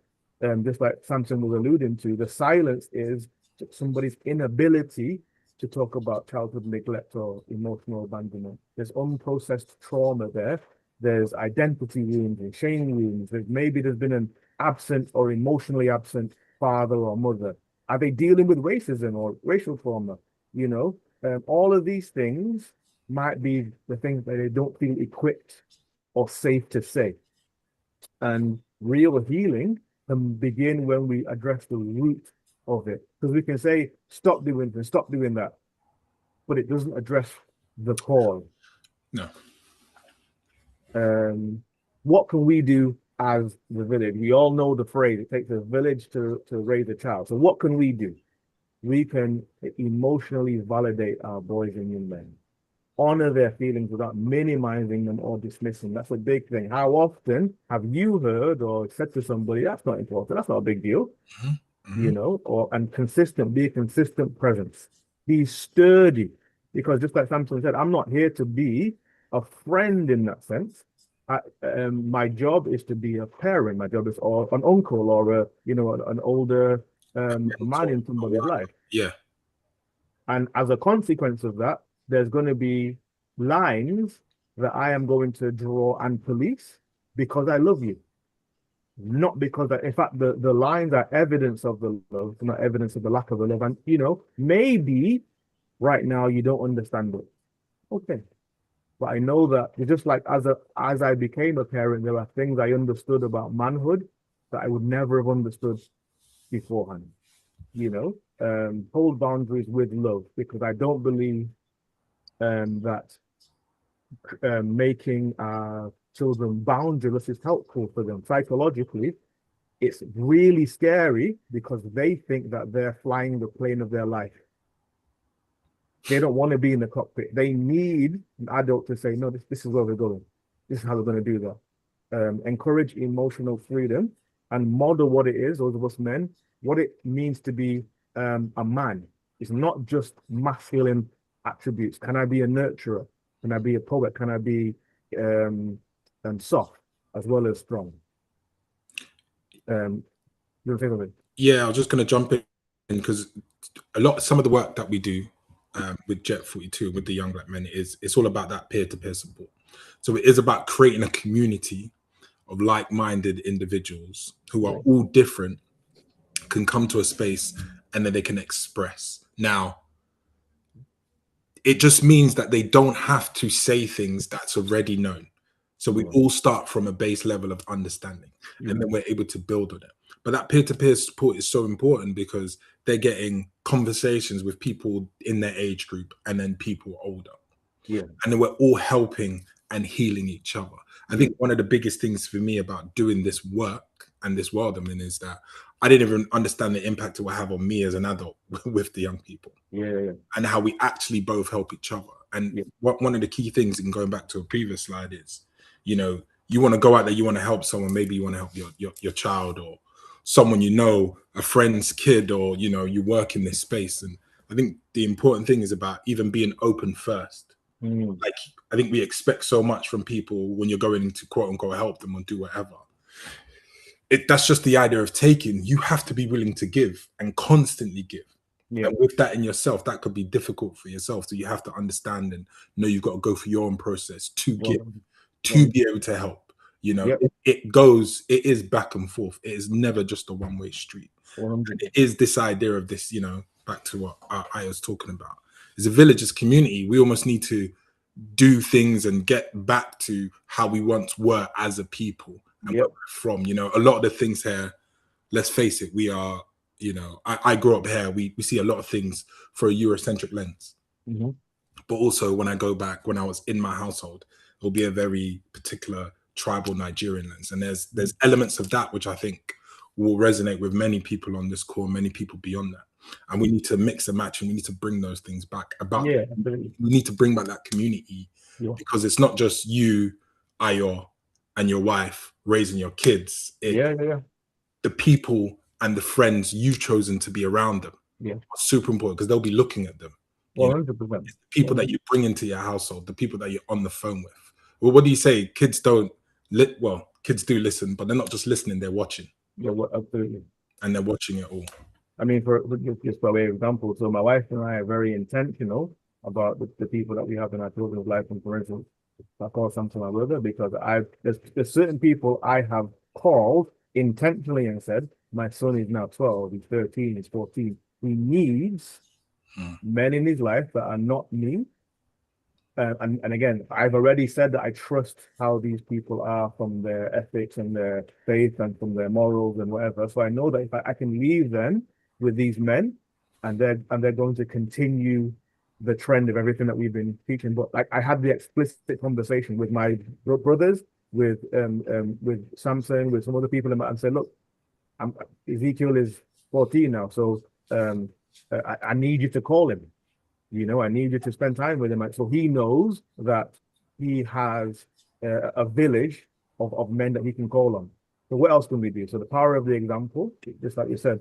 just like Samson was alluding to, the silence is somebody's inability to talk about childhood neglect or emotional abandonment. There's unprocessed trauma there. There's identity wounds and shame wounds. There's been an absent or emotionally absent father or mother. Are they dealing with racism or racial trauma? You know, all of these things might be the things that they don't feel equipped or safe to say. And real healing can begin when we address the root of it. Because we can say, stop doing this, stop doing that, but it doesn't address the cause. No. What can we do as the village? We all know the phrase, it takes a village to raise a child. So what can we do? We can emotionally validate our boys and young men, honor their feelings without minimizing them or dismissing. That's a big thing. How often have you heard or said to somebody, that's not important, that's not a big deal, you know, be a consistent presence. Be sturdy, because just like Samson said, I'm not here to be a friend in that sense. My job is to be a parent. My job is or an uncle or an older man in somebody's life. Yeah. And as a consequence of that, there's going to be lines that I am going to draw and police because I love you. Not because in fact, the lines are evidence of the love, not evidence of the lack of the love. And, you know, maybe right now you don't understand it. Okay. But I know that just like as I became a parent, there are things I understood about manhood that I would never have understood beforehand. You know, hold boundaries with love, because I don't believe that making our children boundaryless is helpful for them. Psychologically, it's really scary because they think that they're flying the plane of their life. They don't want to be in the cockpit. They need an adult to say, no, this is where we're going. This is how we're going to do that. Encourage emotional freedom and model what it is, those of us men, what it means to be a man. It's not just masculine attributes. Can I be a nurturer? Can I be a poet? Can I be soft as well as strong? You want to say something? Yeah, I was just going to jump in because some of the work that we do with Jet 42 with the young black men it's all about that peer-to-peer support. So it is about creating a community of like-minded individuals who are all different, can come to a space and then they can express. Now, it just means that they don't have to say things that's already known. So we all start from a base level of understanding, and then we're able to build on it. But that peer-to-peer support is so important because they're getting conversations with people in their age group and then people older. Yeah. And then we're all helping and healing each other. I think one of the biggest things for me about doing this work and this world I'm in is that I didn't even understand the impact it will have on me as an adult with the young people. And how we actually both help each other. And one of the key things, and going back to a previous slide, is, you know, you want to go out there, you want to help someone, maybe you want to help your child or someone, you know, a friend's kid, or, you know, you work in this space. And I think the important thing is about even being open first. Like, I think we expect so much from people when you're going to quote unquote help them or do whatever. That's just the idea of taking. You have to be willing to give and constantly give. And with that in yourself, that could be difficult for yourself. So you have to understand and know you've got to go through your own process to give, to be able to help. You know, it is back and forth. It is never just a one-way street. It is this idea of this, you know, back to what I was talking about. As a village, as a community, we almost need to do things and get back to how we once were as a people and where we're from. You know, a lot of the things here, let's face it, we are, you know, I grew up here. We see a lot of things for a Eurocentric lens. But also when I go back, when I was in my household, it'll be a very particular tribal Nigerian lens. And there's elements of that which I think will resonate with many people on this call, many people beyond that. And we need to mix and match, and we need to bring those things back. We need to bring back that community because it's not just you, Ayo, and your wife raising your kids. The people and the friends you've chosen to be around them are super important because they'll be looking at them. 100%. The people that you bring into your household, the people that you're on the phone with. Well, what do you say? Kids don't kids do listen, but they're not just listening, they're watching. Absolutely. And they're watching it all. I mean, for just by way of example, so my wife and I are very intentional about the people that we have in our children's life. And for instance, I call Samson my brother because there's certain people I have called intentionally and said, my son is now 12, he's 13, he's 14. He needs men in his life that are not me. And again, I've already said that I trust how these people are from their ethics and their faith and from their morals and whatever. So I know that if I can leave them with these men, and they're going to continue the trend of everything that we've been teaching. But like I had the explicit conversation with my brothers, with Samson, with some other people, and said, look, Ezekiel is 14 now, so I need you to call him. You know, I need you to spend time with him. So he knows that he has a village of men that he can call on. So what else can we do? So the power of the example, just like you said,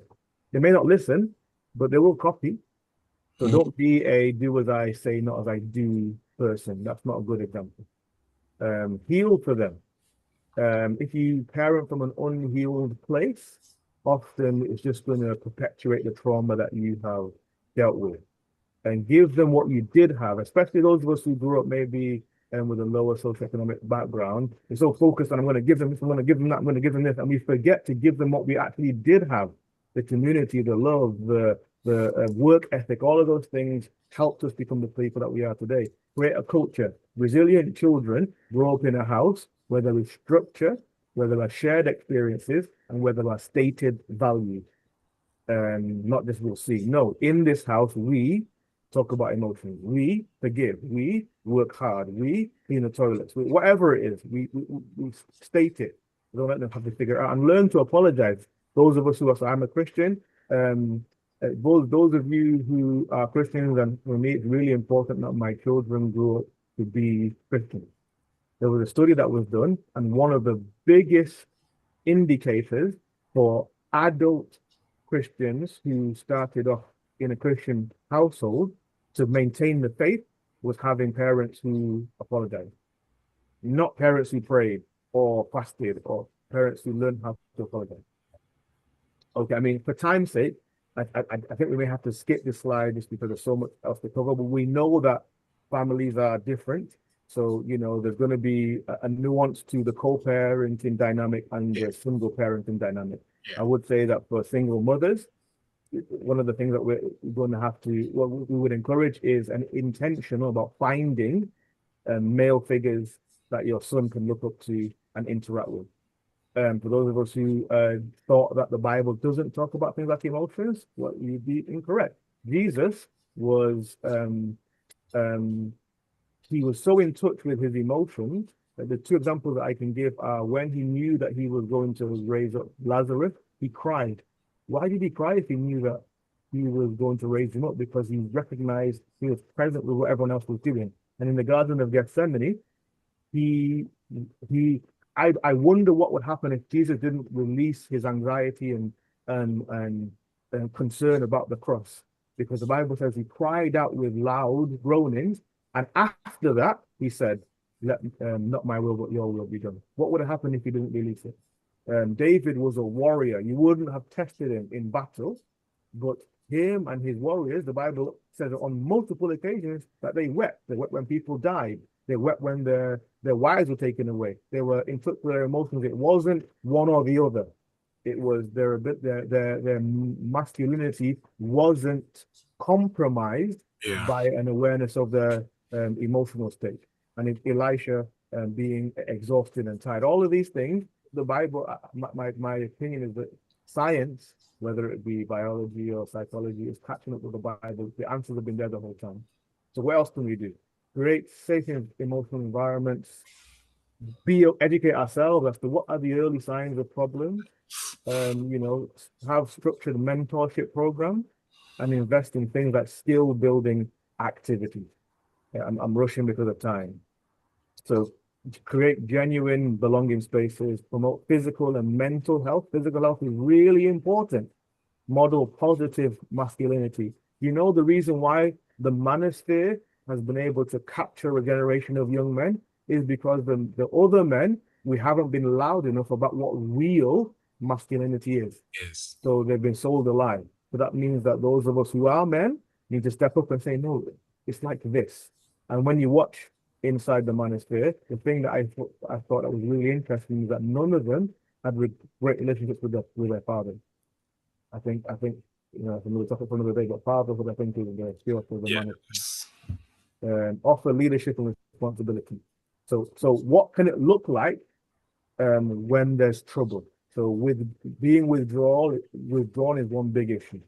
they may not listen, but they will copy. So don't be a do as I say, not as I do person. That's not a good example. Heal for them. If you parent from an unhealed place, often it's just going to perpetuate the trauma that you have dealt with. And give them what you did have, especially those of us who grew up maybe with a lower socioeconomic background. We're so focused on I'm going to give them this, I'm going to give them that, I'm going to give them this, and we forget to give them what we actually did have. The community, the love, the work ethic, all of those things helped us become the people that we are today. Create a culture. Resilient children grow up in a house where there is structure, where there are shared experiences, and where there are stated values. Not just we'll see. No, in this house, we talk about emotions. We forgive. We work hard. We clean the toilets. Whatever it is, we state it. We don't let them have to figure it out and learn to apologize. Those of us who are, so I'm a Christian. Those of you who are Christians, and for me, it's really important that my children grow up to be Christians. There was a study that was done, and one of the biggest indicators for adult Christians who started off in a Christian household to maintain the faith was having parents who apologized, not parents who prayed or fasted or parents who learned how to apologize. Okay, I mean, for time's sake, I think we may have to skip this slide just because there's so much else to cover, but we know that families are different. So, you know, there's going to be a nuance to the co-parenting dynamic and the single parenting dynamic. I would say that for single mothers, one of the things that we're going to have to, what we would encourage is an intention about finding male figures that your son can look up to and interact with. For those of us who thought that the Bible doesn't talk about things like emotions, well, you'd be incorrect. Jesus was, he was so in touch with his emotions that the two examples that I can give are when he knew that he was going to raise up Lazarus, he cried. Why did he cry if he knew that he was going to raise him up? Because he recognized he was present with what everyone else was doing. And in the Garden of Gethsemane, I wonder what would happen if Jesus didn't release his anxiety and concern about the cross, because the Bible says he cried out with loud groanings, and after that he said, "Let not my will but your will be done." What would have happened if he didn't release it? David was a warrior. You wouldn't have tested him in battle, but him and his warriors, the Bible says on multiple occasions that they wept. They wept when people died. They wept when their wives were taken away. They were in touch with their emotions. It wasn't one or the other. It was their masculinity wasn't compromised by an awareness of their emotional state. And if Elisha being exhausted and tired, all of these things, the Bible, my opinion is that science, whether it be biology or psychology, is catching up with the Bible. The answers have been there the whole time. So what else can we do? Create safe emotional environments, educate ourselves as to what are the early signs of problems, you know, have structured mentorship programs, and invest in things like skill building activities. I'm rushing because of time. So create genuine belonging spaces, promote physical and mental health. Physical health is really important. Model positive masculinity. You know, the reason why the manosphere has been able to capture a generation of young men is because the other men, we haven't been loud enough about what real masculinity is. Yes. So they've been sold a lie. So that means that those of us who are men need to step up and say, no, it's like this. And when you watch inside the manosphere, the thing that I thought that was really interesting is that none of them had great relationships with their fathers. I think you know, it's another topic for another day, but fatherhood, I think, is the skill for the manosphere. Offer leadership and responsibility. So what can it look like when there's trouble? So with being withdrawn is one big issue.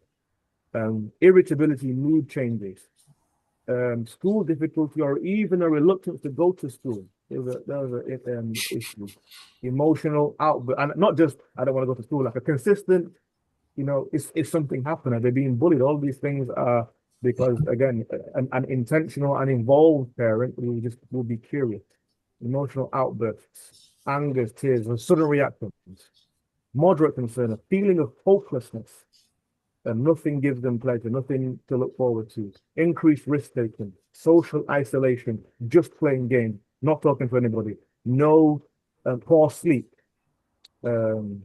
Irritability, mood changes, school difficulty, or even a reluctance to go to school. There was an issue. Emotional outburst, and not just I don't want to go to school, like a consistent, you know, if something happened, are they being bullied? All these things are because, again, an intentional and involved parent will be curious. Emotional outbursts, anger, tears, and sudden reactions, moderate concern, a feeling of hopelessness, and nothing gives them pleasure, nothing to look forward to, increased risk-taking, social isolation, just playing games, not talking to anybody, no poor sleep, and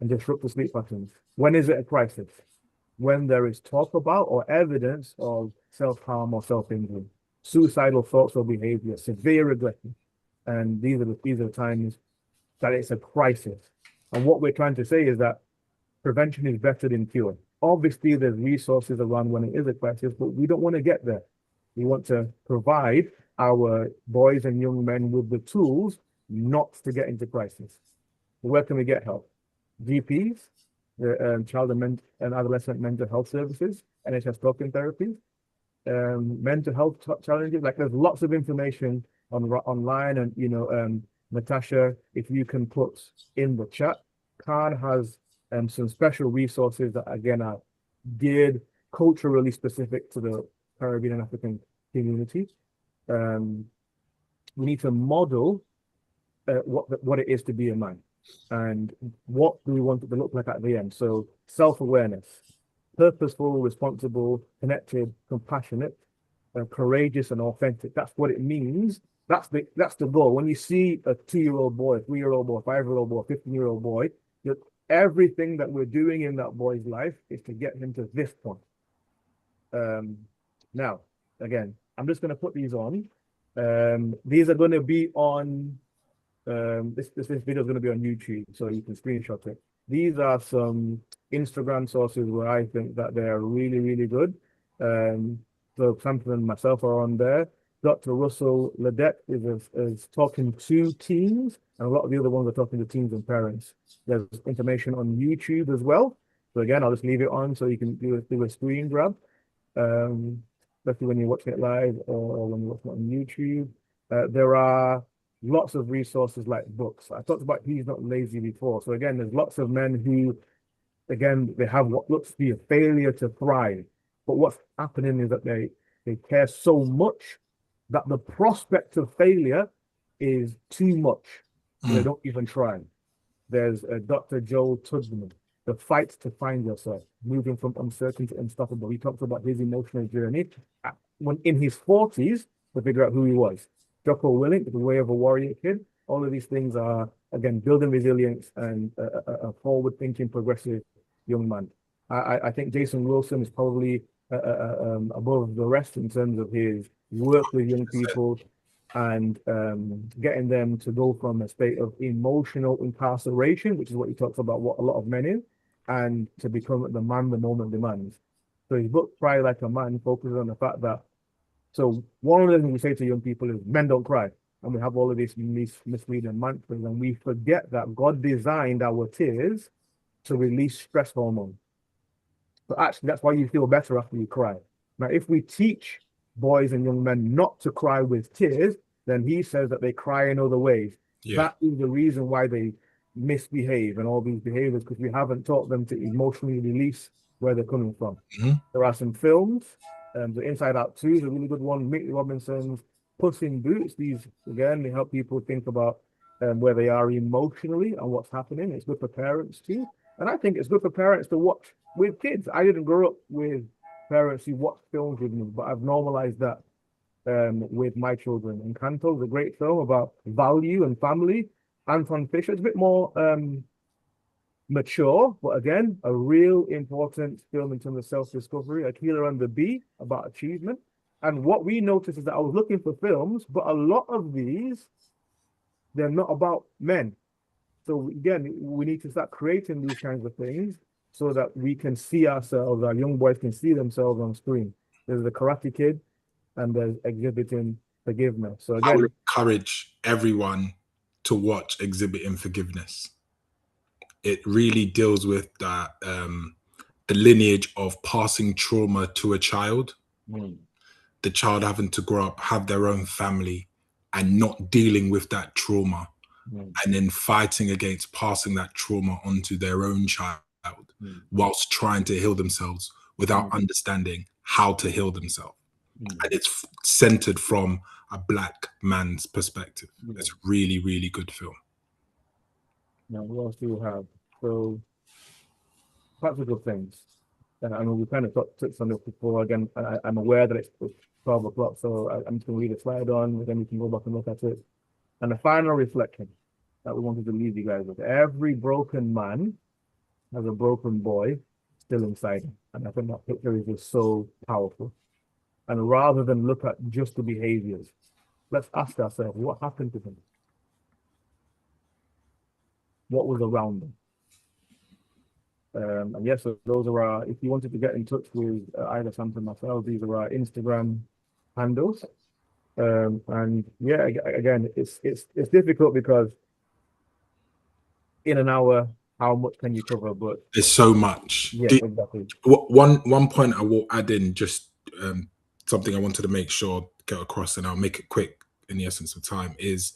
disruptive sleep patterns. When is it a crisis? When there is talk about or evidence of self-harm or self-injury, suicidal thoughts or behavior, severe aggression. And these are the times that it's a crisis. And what we're trying to say is that prevention is better than cure. Obviously, there's resources around when it is a crisis, but we don't want to get there. We want to provide our boys and young men with the tools not to get into crisis. Where can we get help? GPs, child and adolescent mental health services, NHS talking therapies, mental health challenges. Like there's lots of information online, and you know, Natasha, if you can put in the chat, Khan has some special resources that again are geared culturally specific to the Caribbean and African community. We need to model what it is to be a man. and what do we want it to look like at the end? So self-awareness, purposeful, responsible, connected, compassionate, courageous, and authentic. That's what it means. That's the goal. When you see a 2-year-old boy, a 3-year-old boy, a 5-year-old boy, a 15-year-old boy, everything that we're doing in that boy's life is to get him to this point. Now, again, I'm just going to put these on. These are going to be on, this video is going to be on YouTube, so you can screenshot it. These are some Instagram sources where I think that they're really, really good. So Samson and myself are on there. Dr. Russell Ledette is talking to teens, and a lot of the other ones are talking to teens and parents. There's information on YouTube as well. So again, I'll just leave it on so you can do a screen grab, especially when you're watching it live or when you're watching it on YouTube. There are lots of resources like books. I talked about He's Not Lazy before. So again, there's lots of men who, again, they have what looks to be a failure to thrive. But what's happening is that they care so much that the prospect of failure is too much. So they don't even try. There's Dr. Joel Tudman, The Fight to Find Yourself, moving from uncertain to unstoppable. He talks about his emotional journey when in his 40s to figure out who he was. Jocko Willink, The Way of a Warrior Kid. All of these things are, again, building resilience and a forward-thinking, progressive young man. I think Jason Wilson is probably above the rest in terms of his work with young people and getting them to go from a state of emotional incarceration, which is what he talks about, what a lot of men in, and to become the man the moment demands. So his book, Cry Like a Man, focuses on the fact that, so one of the things we say to young people is men don't cry. And we have all of these misleading mantras, and we forget that God designed our tears to release stress hormone. But actually, that's why you feel better after you cry. Now, if we teach boys and young men not to cry with tears, then he says that they cry in other ways. Yeah. That is the reason why they misbehave and all these behaviors, because we haven't taught them to emotionally release where they're coming from. There are some films, the Inside Out 2 is a really good one, Mick Robinson's Puss in Boots. These, again, they help people think about where they are emotionally and what's happening. It's good for parents too. And I think it's good for parents to watch with kids. I didn't grow up with parents who watch films with me, but I've normalized that with my children. Encanto is a great film about value and family. Anton Fisher is a bit more mature, but again, a real important film in terms of self-discovery. Aquila and the Bee, about achievement. And what we noticed is that I was looking for films, but a lot of these, they're not about men. So again, we need to start creating these kinds of things so that we can see ourselves, our young boys can see themselves on screen. There's the Karate Kid and there's Exhibiting Forgiveness. So again, I would encourage everyone to watch Exhibiting Forgiveness. It really deals with that, the lineage of passing trauma to a child, the child having to grow up, have their own family and not dealing with that trauma. And then fighting against passing that trauma onto their own child whilst trying to heal themselves without understanding how to heal themselves. And it's centered from a Black man's perspective. It's a really, really good film. Now, what else do we have? So, practical things. I mean, we kind of touched on this before. Again, I'm aware that it's 12 o'clock, so I'm just going to read a slide on, then we can go back and look at it. And the final reflection that we wanted to leave you guys with. Every broken man has a broken boy still inside him. And I think that picture is just so powerful. And rather than look at just the behaviors, let's ask ourselves, what happened to him? What was around him? And yes, so those are our, if you wanted to get in touch with either Samson or myself, these are our Instagram handles. And yeah, again, it's difficult because in an hour, how much can you cover? But there's so much. Yeah, exactly. One point I will add in, just something I wanted to make sure get across, and I'll make it quick in the essence of time, is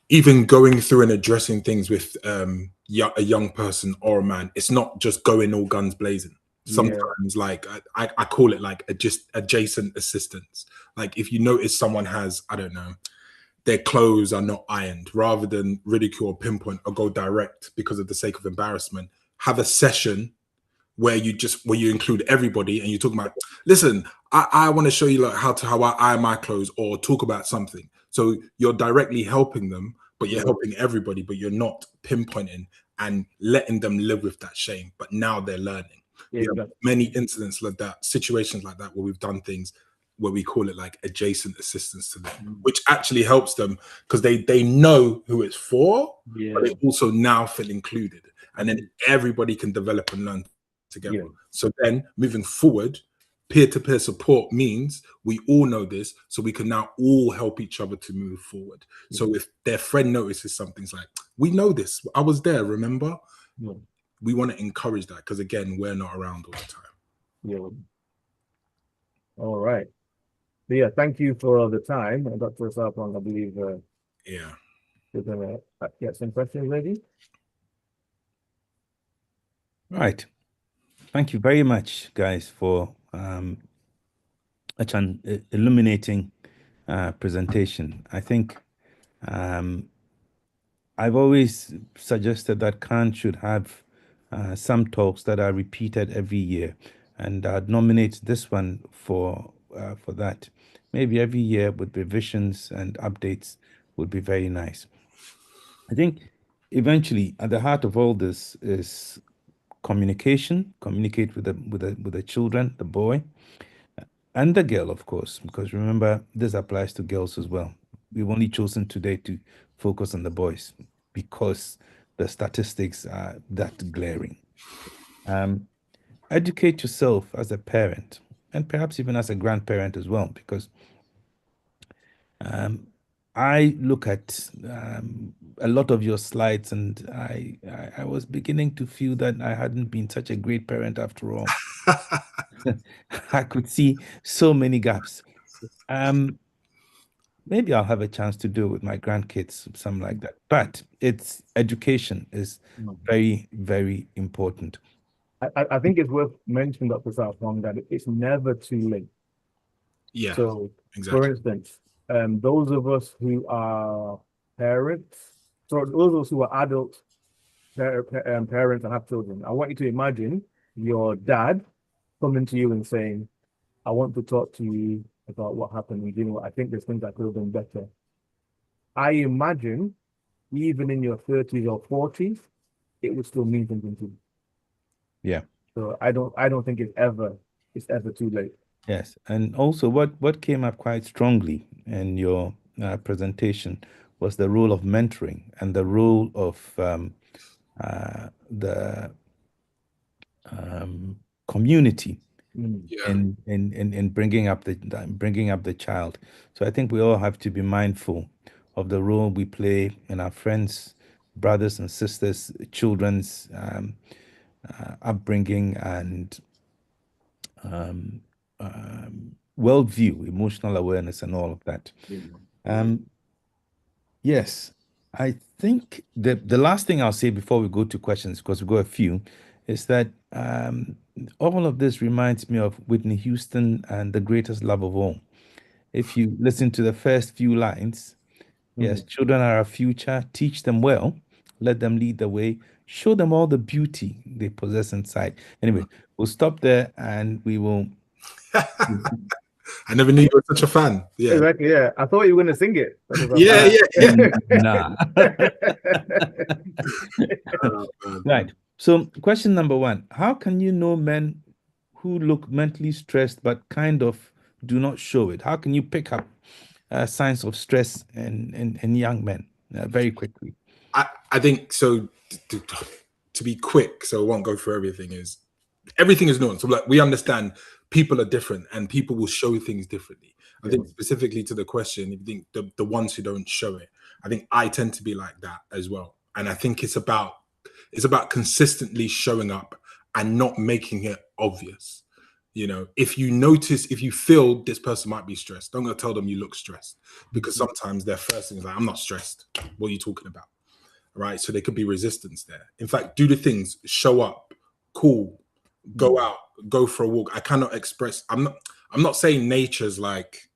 even going through and addressing things with a young person or a man. It's not just going all guns blazing. Sometimes, like I call it like just adjacent assistance. Like if you notice someone has, I don't know, their clothes are not ironed, rather than ridicule or pinpoint or go direct because of the sake of embarrassment. Have a session where you include everybody and you talk about, listen, I want to show you like how I iron my clothes, or talk about something. So you're directly helping them, but you're helping everybody, but you're not pinpointing and letting them live with that shame. But now they're learning. We have many incidents like that, situations like that, where we've done things where we call it like adjacent assistance to them, which actually helps them because they know who it's for, but they also now feel included. And then everybody can develop and learn together. So then moving forward, peer-to-peer support means we all know this, so we can now all help each other to move forward. So if their friend notices something, it's like, we know this, I was there, remember? We want to encourage that because, again, we're not around all the time. All right. But yeah, thank you for the time. Dr. Sapong, I believe you're going to get some questions ready. Right. Thank you very much, guys, for such an illuminating presentation. I think I've always suggested that Khan should have some talks that are repeated every year, and I'd nominate this one for that. Maybe every year with revisions and updates would be very nice. I think eventually at the heart of all this is communication. Communicate with the children, the boy and the girl, of course, because remember, this applies to girls as well. We've only chosen today to focus on the boys because the statistics are that glaring. Educate yourself as a parent, and perhaps even as a grandparent as well, because I look at a lot of your slides, and I was beginning to feel that I hadn't been such a great parent after all. I could see so many gaps. Maybe I'll have a chance to do it with my grandkids, something like that. But it's education is very, very important. I think it's worth mentioning, Dr. Sapong, that it's never too late. Yeah. So, exactly. for instance, those of us who are parents, so those of us who are adults, parents and have children, I want you to imagine your dad coming to you and saying, I want to talk to you about what happened. You know, I think there's things I could have done better. I imagine even in your 30s or 40s, it would still mean something to you. Yeah. So I don't think it's ever too late. Yes, and also what came up quite strongly in your presentation was the role of mentoring and the role of the community in bringing up the child. So I think we all have to be mindful of the role we play in our friends, brothers and sisters, children's upbringing and worldview, emotional awareness, and all of that. Yes, I think the last thing I'll say before we go to questions, because we've got a few, is that all of this reminds me of Whitney Houston and The Greatest Love of All. If you listen to the first few lines, yes, children are our future, teach them well, let them lead the way, show them all the beauty they possess inside. Anyway, we'll stop there and we will. I never knew you were such a fan. Yeah, exactly. Yeah, I thought you were going to sing it. Nah. Right. So, question number one: how can you know men who look mentally stressed but kind of do not show it? How can you pick up signs of stress in young men very quickly? I think so. To be quick, so I won't go through everything. Everything is known. So like we understand people are different and people will show things differently. I think specifically to the question, if you think the ones who don't show it, I think I tend to be like that as well. And I think it's about consistently showing up and not making it obvious. You know, if you feel this person might be stressed, don't go tell them you look stressed, because sometimes their first thing is like, I'm not stressed. What are you talking about? Right. So there could be resistance there. In fact, do the things, show up, cool, go out, go for a walk. I cannot express, I'm not saying nature's like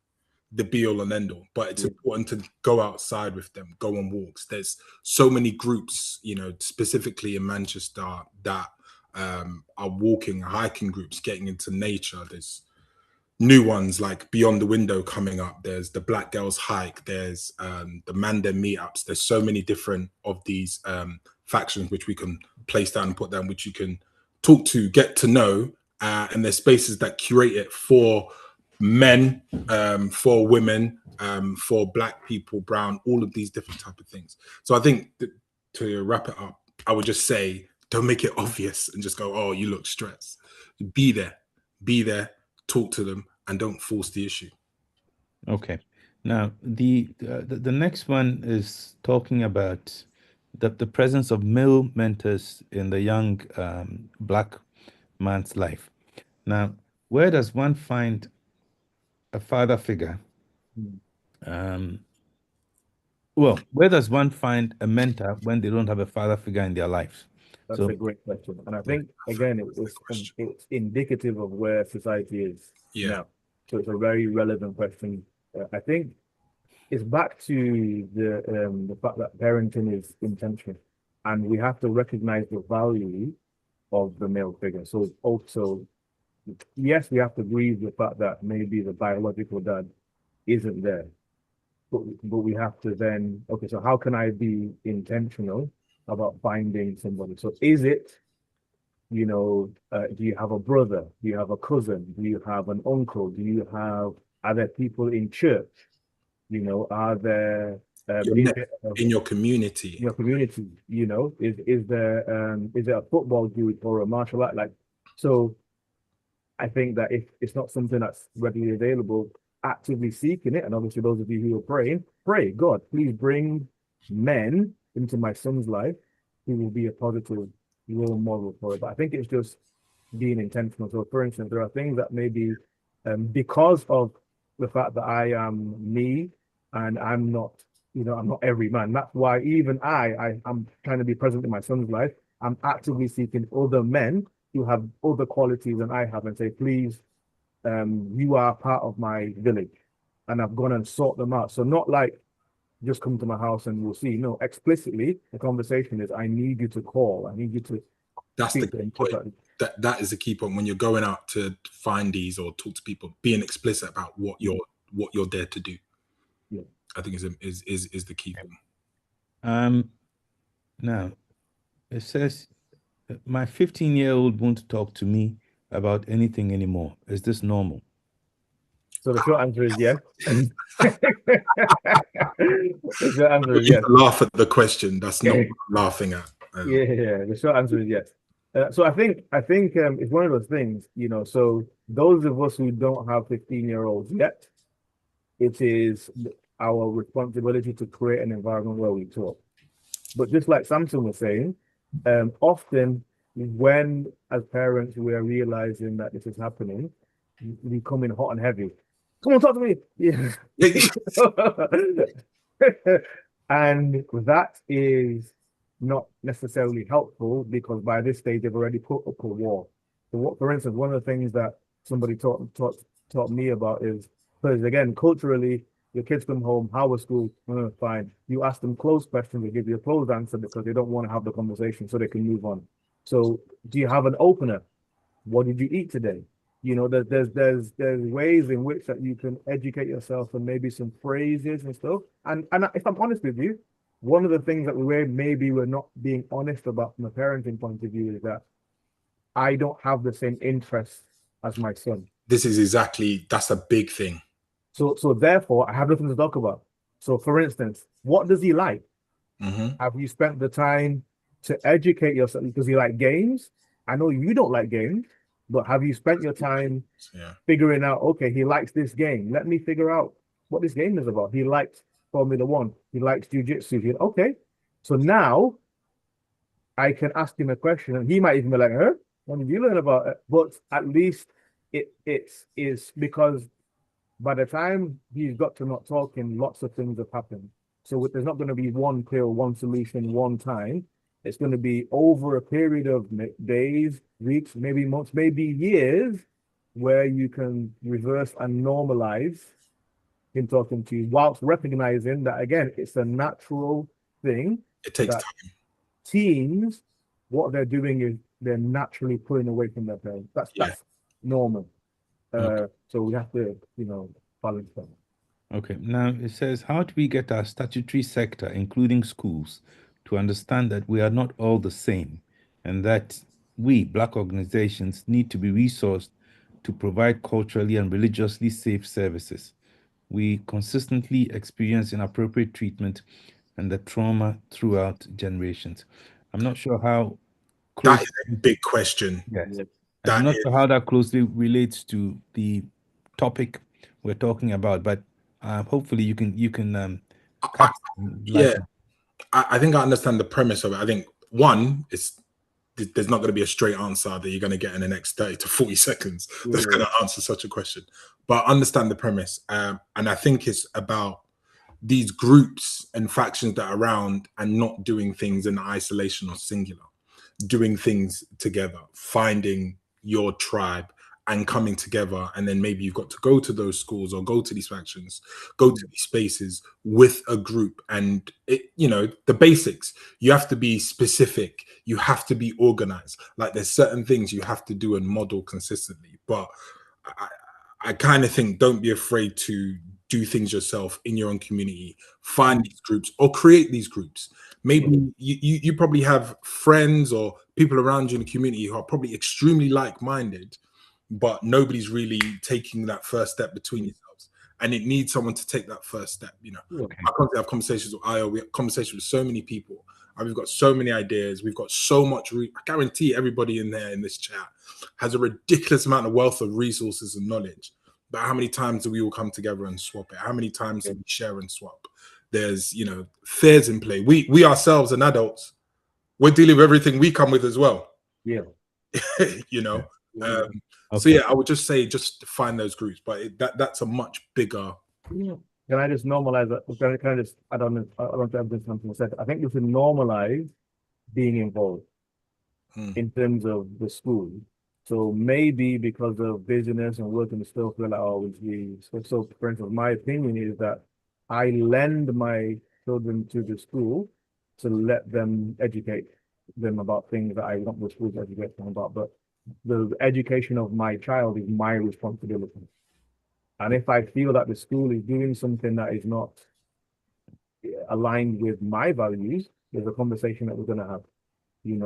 the be all and end all, but it's important to go outside with them, go on walks. There's so many groups, you know, specifically in Manchester, that are walking, hiking groups, getting into nature. There's new ones like Beyond the Window coming up. There's the Black Girls Hike. There's the Manda meetups. There's so many different of these factions which we can place down and put down, which you can talk to, get to know, and there's spaces that curate it for men, for women, for Black people, brown, all of these different type of things. So I think to wrap it up, I would just say, don't make it obvious and just go, oh, you look stressed. Be there, talk to them, and don't force the issue. Okay. Now, the next one is talking about the presence of male mentors in the young Black man's life. Now, where does one find a father figure? Where does one find a mentor when they don't have a father figure in their lives? That's a great question. And I think, again, it's indicative of where society is now. So it's a very relevant question. I think it's back to the fact that parenting is intentional, and we have to recognize the value of the male figure. So also, yes, we have to grieve the fact that maybe the biological dad isn't there, but we have to then, okay, so how can I be intentional about finding somebody? So is it, you know, do you have a brother? Do you have a cousin? Do you have an uncle? Are there people in church? You know, are there in your community? In your community, you know, is there a football group or a martial art? Like, so I think that if it's not something that's readily available, actively seeking it, and obviously those of you who are praying, pray, God, please bring men into my son's life who will be a positive role model for it. But I think it's just being intentional. So for instance, there are things that maybe because of the fact that I am me and I'm not, you know, I'm not every man. That's why even I'm trying to be present in my son's life. I'm actively seeking other men who have other qualities than I have and say, please, you are part of my village. And I've gone and sought them out. So not like just come to my house and we'll see. No, explicitly, the conversation is, I need you to call. I need you to. That's the key point. That is the key point when you're going out to find these or talk to people, being explicit about what you're there to do. Yeah, I think is the key thing. Now it says my 15-year-old won't talk to me about anything anymore. Is this normal? So the short answer is yes. The short answer is yes. Laugh at the question. That's not laughing at. Yeah. The short answer is yes. So I think it's one of those things, you know. So those of us who don't have 15-year-olds yet, it is our responsibility to create an environment where we talk. But just like Samson was saying, often when as parents we are realizing that this is happening, we come in hot and heavy. Come on, talk to me. Yeah. And that is not necessarily helpful because by this stage they've already put up a wall. So what, for instance, one of the things that somebody taught me about is, because again, culturally, your kids come home, how was school? Fine. You ask them closed questions, they give you a closed answer because they don't want to have the conversation so they can move on. So do you have an opener? What did you eat today? You know, there's ways in which that you can educate yourself and maybe some phrases and stuff. And if I'm honest with you, one of the things that we're not being honest about from a parenting point of view is that I don't have the same interests as my son. That's a big thing. So therefore, I have nothing to talk about. So for instance, what does he like? Mm-hmm. Have you spent the time to educate yourself? Does he like games? I know you don't like games, but have you spent your time figuring out, okay, he likes this game. Let me figure out what this game is about. He likes Formula One. He likes jiu-jitsu. Okay. So now I can ask him a question and he might even be like, huh? When did you learn about it? But at least it's because by the time he's got to not talking, lots of things have happened. So there's not going to be one pill, one solution, one time. It's going to be over a period of days, weeks, maybe months, maybe years, where you can reverse and normalize in talking to you, whilst recognizing that, again, it's a natural thing. It takes that time. Teens, what they're doing is they're naturally pulling away from their parents. That's normal. So we have to, balance that. Okay, now it says, how do we get our statutory sector, including schools, to understand that we are not all the same and that we, Black organizations, need to be resourced to provide culturally and religiously safe services? We consistently experience inappropriate treatment and the trauma throughout generations. I'm not sure how close. That is a big question. Yes. Yeah. And I'm That not is- sure how that closely relates to the topic we're talking about, but hopefully you can cast light yeah, I think I understand the premise of it. I think one is there's not going to be a straight answer that you're going to get in the next 30 to 40 seconds that's going to answer such a question. But I understand the premise. And I think it's about these groups and factions that are around and not doing things in isolation or singular, doing things together, finding your tribe and coming together. And then maybe you've got to go to those schools or go to these factions, go to these spaces with a group. And the basics, you have to be specific, you have to be organized. Like there's certain things you have to do and model consistently. But I kind of think don't be afraid to do things yourself in your own community, find these groups or create these groups. Maybe you probably have friends or people around you in the community who are probably extremely like-minded, but nobody's really taking that first step between yourselves. And it needs someone to take that first step. Okay. I constantly have conversations with Ayo, we have conversations with so many people. And we've got so many ideas. We've got so much. I guarantee everybody in there in this chat has a ridiculous amount of wealth of resources and knowledge. But how many times do we all come together and swap it? How many times do we share and swap? There's, fears in play. We ourselves and adults, we're dealing with everything we come with as well. Yeah. So yeah, I would just say just find those groups, but that's a much bigger. Yeah. Can I just normalize that? Can I just I don't have this something said. I think we should normalize being involved in terms of the school. So maybe because of business and working the still feel like always be so for instance, my opinion is that I lend my children to the school to let them educate them about things that I want the school to educate them about. But the education of my child is my responsibility. And if I feel that the school is doing something that is not aligned with my values, there's a conversation that we're going to have,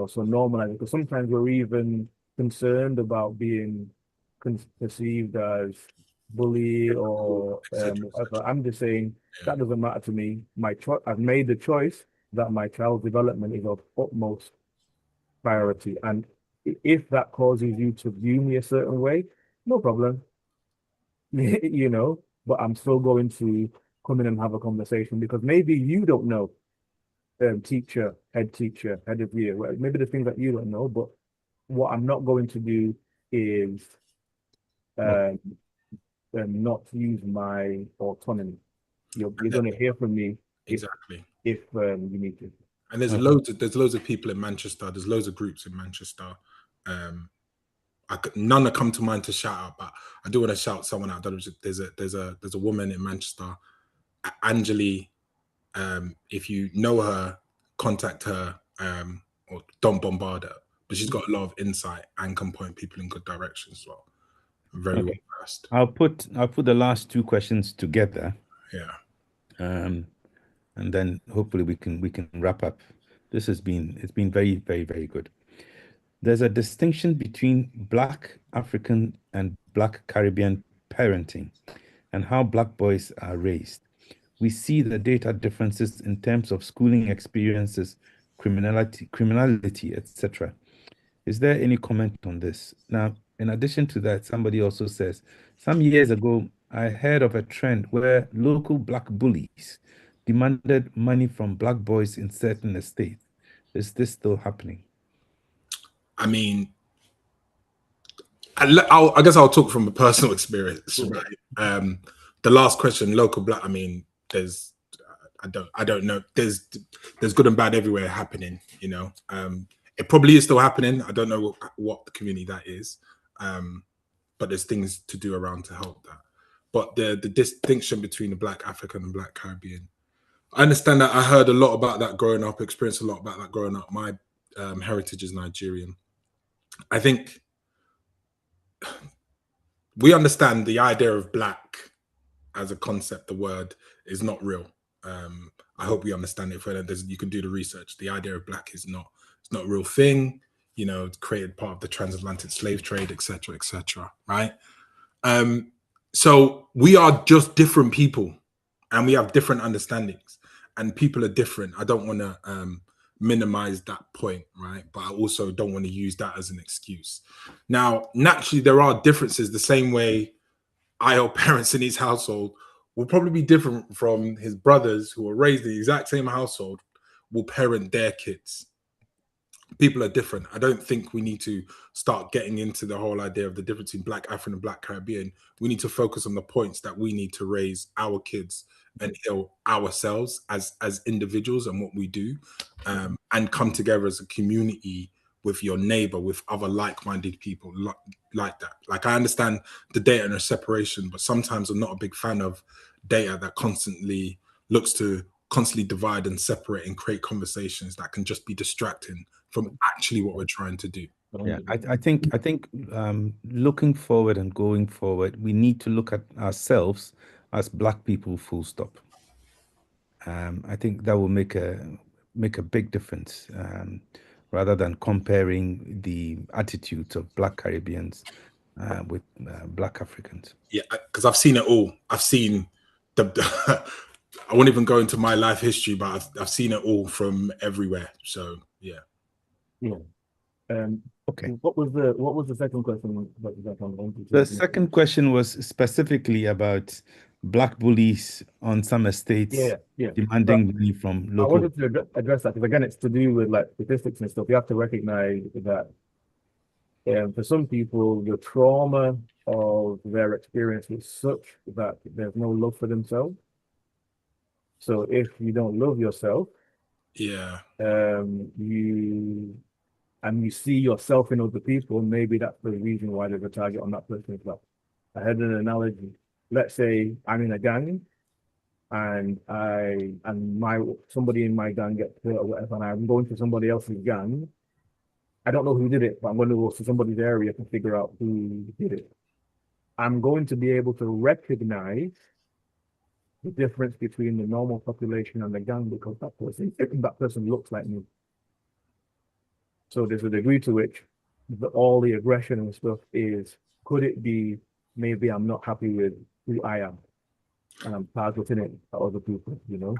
so normalize it. Because sometimes we're even concerned about being perceived as bully or whatever. I'm just saying that doesn't matter to me. I've made the choice that my child's development is of utmost priority. And if that causes you to view me a certain way, no problem. But I'm still going to come in and have a conversation because maybe you don't know, teacher, head of year, maybe the things that you don't know, but what I'm not going to do is not use my autonomy. You're going to hear from me exactly if you need to. And there's loads of people in Manchester. There's loads of groups in Manchester. None that come to mind to shout out, but I do want to shout someone out. There's a woman in Manchester, Angeli. If you know her, contact her, or don't bombard her. But she's got a lot of insight and can point people in good directions as well. Very well versed. I'll put the last two questions together. Yeah. And then hopefully we can wrap up. It's been very, very, very good. There's a distinction between Black African and Black Caribbean parenting and how Black boys are raised. We see the data differences in terms of schooling experiences, criminality, etc. Is there any comment on this? Now, in addition to that, somebody also says, some years ago, I heard of a trend where local Black bullies demanded money from Black boys in certain estates. Is this still happening? I mean, I guess I'll talk from a personal experience, right? The last question, local Black. I mean, I don't know. There's good and bad everywhere happening. It probably is still happening. I don't know what the community that is, but there's things to do around to help that. but the distinction between the Black African and Black Caribbean. I understand that. I heard a lot about that growing up, experienced a lot about that growing up. My heritage is Nigerian. I think we understand the idea of Black as a concept, the word is not real. I hope we understand it further. You can do the research. The idea of Black is not, it's not a real thing. You know, it's created part of the transatlantic slave trade, etc., right? So we are just different people, and we have different understandings, and people are different. I don't want to minimize that point, right? But I also don't want to use that as an excuse. Now, naturally, there are differences. The same way our parents in his household will probably be different from his brothers who are raised in the exact same household will parent their kids. People are different. I don't think we need to start getting into the whole idea of the difference in Black African and Black Caribbean. We need to focus on the points that we need to raise our kids and heal ourselves as individuals and what we do, and come together as a community with your neighbor, with other like-minded people like that. Like, I understand the data and the separation, but sometimes I'm not a big fan of data that constantly looks to constantly divide and separate and create conversations that can just be distracting from actually what we're trying to do. Yeah, I think looking forward and going forward, we need to look at ourselves as Black people, full stop. I think that will make a big difference, rather than comparing the attitudes of Black Caribbeans with Black Africans. Yeah, because I've seen it all. I've seen the I won't even go into my life history, but I've seen it all from everywhere. So yeah. Okay. What was the second question? The second question was specifically about Black bullies on some estates demanding money from local. I wanted to address that because, again, it's to do with like statistics and stuff. You have to recognize that for some people, the trauma of their experience is such that there's no love for themselves. So if you don't love yourself, you see yourself in other people, maybe that's the reason why there's a target on that person's life. I had an analogy. Let's say I'm in a gang, and somebody in my gang gets hurt or whatever, and I'm going to somebody else's gang. I don't know who did it, but I'm going to go to somebody's area to figure out who did it. I'm going to be able to recognize the difference between the normal population and the gang because that person looks like me. So there's a degree to which all the aggression and stuff is, could it be maybe I'm not happy with who I am and I'm targeting it at other people, you know?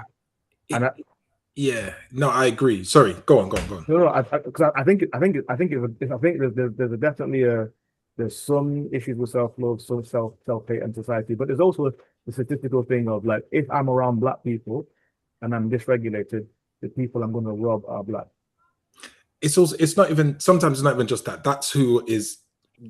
No, I agree. Sorry, go on. No, because I think there's definitely there's some issues with self-love, some self-hate in society, but there's also the statistical thing of like, if I'm around Black people and I'm dysregulated, the people I'm going to rob are Black. Sometimes it's not even just that. That's who is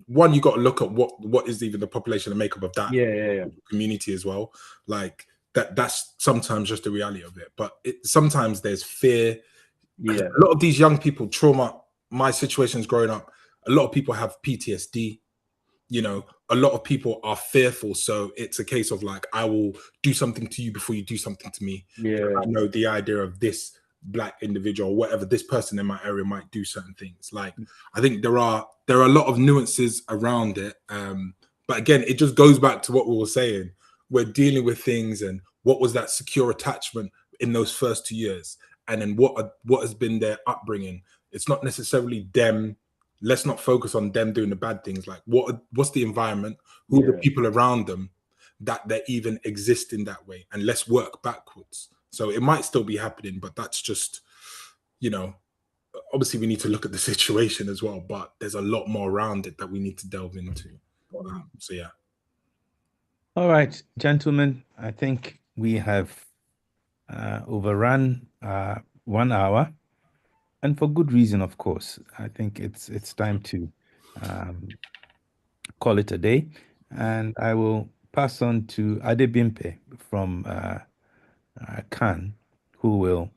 one. You got to look at what is even the population and makeup of that community as well. Like that's sometimes just the reality of it. But sometimes there's fear. Yeah, a lot of these young people, trauma. My situation's growing up. A lot of people have PTSD. You know, a lot of people are fearful. So it's a case of like, I will do something to you before you do something to me. Yeah, I know the idea of this Black individual or whatever, this person in my area might do certain things. Like, I think there are a lot of nuances around it. But again, it just goes back to what we were saying. We're dealing with things, and what was that secure attachment in those first 2 years, and then what has been their upbringing. It's not necessarily them. Let's not focus on them doing the bad things. Like, what's the environment? Who are the people around them that they even exist in that way? And let's work backwards. So it might still be happening, but that's just, you know, obviously we need to look at the situation as well, but there's a lot more around it that we need to delve into. So yeah. All right, gentlemen, I think we have overrun 1 hour, and for good reason, of course. I think it's time to call it a day, and I will pass on to Adebimpe from Khan, who will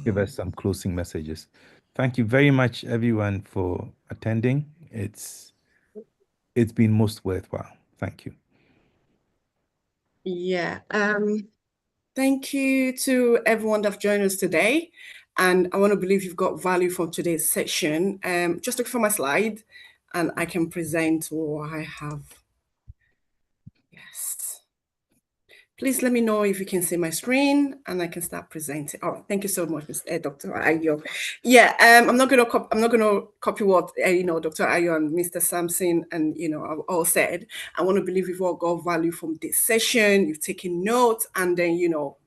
give us some closing messages. Thank you very much, everyone, for attending. It's been most worthwhile. Thank you. Yeah. Thank you to everyone that's joined us today. And I want to believe you've got value from today's session. Just look for my slide and I can present what I have. Yes. Please let me know if you can see my screen and I can start presenting. Oh, thank you so much, Dr. Ayo. Yeah, I'm not gonna copy what Dr. Ayo and Mr. Samson and have all said. I want to believe you've all got value from this session. You've taken notes, and then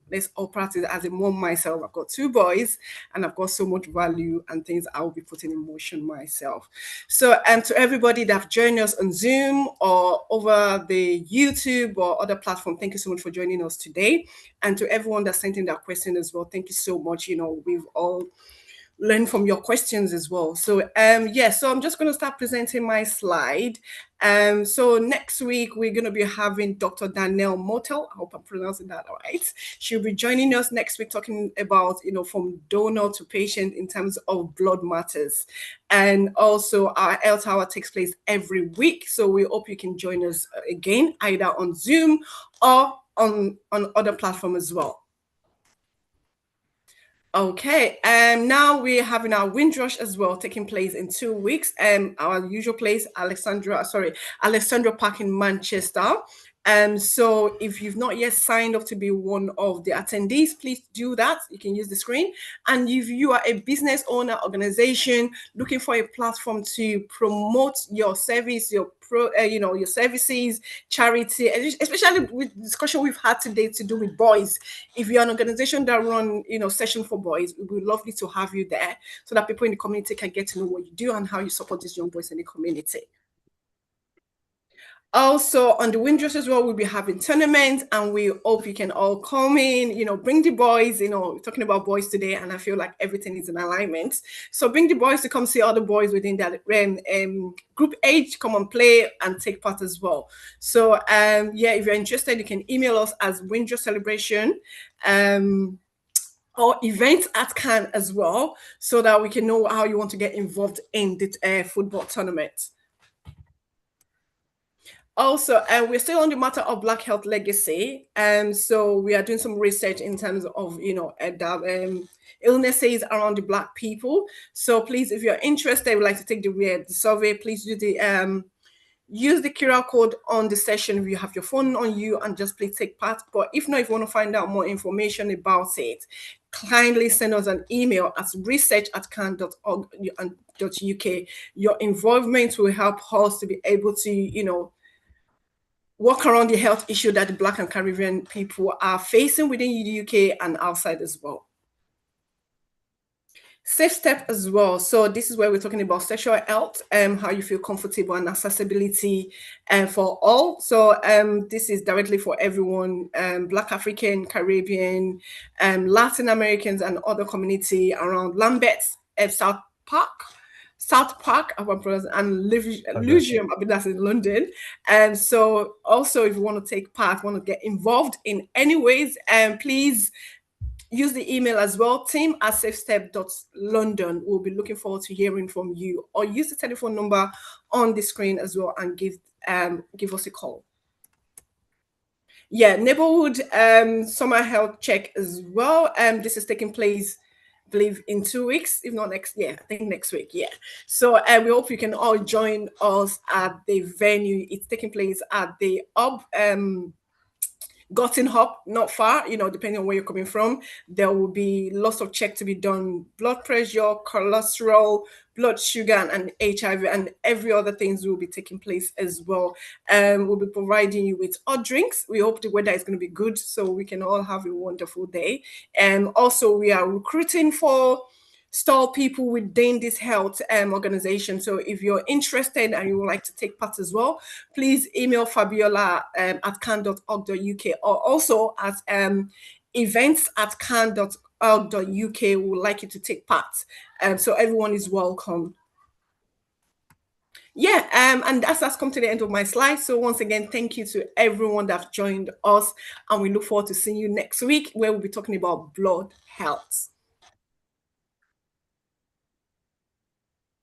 let's all practice. As a mom myself, I've got 2 boys, and I've got so much value and things I will be putting in motion myself. So, and to everybody that have joined us on Zoom or over the YouTube or other platform, thank you so much for joining us today. And to everyone that sent in that question as well, thank you so much. We've all learn from your questions as well. So so I'm just going to start presenting my slide. So next week we're going to be having Dr. Danielle Motel. I hope I'm pronouncing that right. She'll be joining us next week talking about from donor to patient in terms of blood matters. And also our health hour takes place every week, so we hope you can join us again either on Zoom or on other platforms as well. Okay, now we're having our Windrush as well taking place in 2 weeks. Our usual place, Alexandra Park in Manchester. So if you've not yet signed up to be one of the attendees, please do that. You can use the screen. And if you are a business owner, organization looking for a platform to promote your service, your services, charity, especially with the discussion we've had today to do with boys. If you're an organization that run, session for boys, it would be lovely to have you there so that people in the community can get to know what you do and how you support these young boys in the community. Also on the Windrush as well, we'll be having tournaments, and we hope you can all come in, bring the boys, we're talking about boys today, and I feel like everything is in alignment. So bring the boys to come see other boys within that group age, come and play and take part as well. So if you're interested, you can email us as Windrush Celebration or events at Cannes as well, so that we can know how you want to get involved in the football tournament. Also, we're still on the matter of Black health legacy. So we are doing some research in terms of, illnesses around the Black people. So please, if you're interested, would like to take the survey, please do the use the QR code on the session if you have your phone on you, and just please take part. But if not, if you want to find out more information about it, kindly send us an email at research@can.org.uk. Your involvement will help us to be able to, work around the health issue that the Black and Caribbean people are facing within the UK and outside as well. Safe step as well. So this is where we're talking about sexual health, how you feel comfortable and accessibility for all. So this is directly for everyone, Black, African, Caribbean, Latin Americans, and other community around Lambeth, South Park, and Lewisham, I mean, that's in London. And so also, if you want to take part, want to get involved in any ways, please use the email as well, team@safestep.london. We'll be looking forward to hearing from you, or use the telephone number on the screen as well and give us a call. Yeah, neighborhood summer health check as well. This is taking place, I believe, in 2 weeks, if not next. Yeah, I think next week. Yeah. So we hope you can all join us at the venue. It's taking place at the Gotten Hub, not far, depending on where you're coming from. There will be lots of check to be done: blood pressure, cholesterol, blood sugar, and HIV, and every other things will be taking place as well. We'll be providing you with hot drinks. We hope the weather is going to be good, so we can all have a wonderful day. And also, we are recruiting for stall people within this health organization. So if you're interested and you would like to take part as well, please email Fabiola at can.org.uk, or also at events@can.org.uk. We would like you to take part. So everyone is welcome. Yeah, and that's come to the end of my slide. So once again, thank you to everyone that joined us, and we look forward to seeing you next week, where we'll be talking about blood health.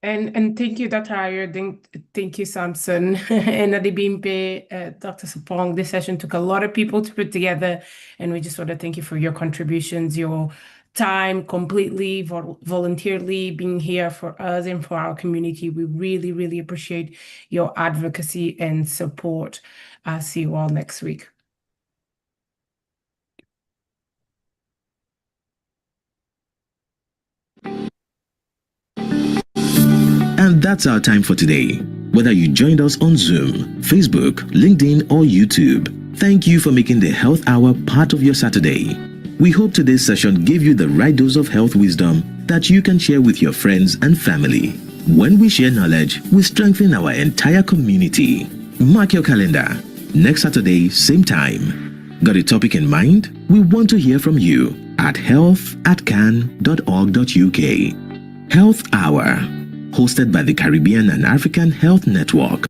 And thank you, Dr. Ayo. Thank you, Samson and Adibimpe, Dr. Sapong. This session took a lot of people to put together, and we just want to thank you for your contributions, your time completely, voluntarily being here for us and for our community. We really, really appreciate your advocacy and support. I'll see you all next week. And that's our time for today. Whether you joined us on Zoom, Facebook, LinkedIn, or YouTube, thank you for making the Health Hour part of your Saturday. We hope today's session gave you the right dose of health wisdom that you can share with your friends and family. When we share knowledge, we strengthen our entire community. Mark your calendar. Next Saturday, same time. Got a topic in mind? We want to hear from you at health@can.org.uk. Health Hour, hosted by the Caribbean and African Health Network.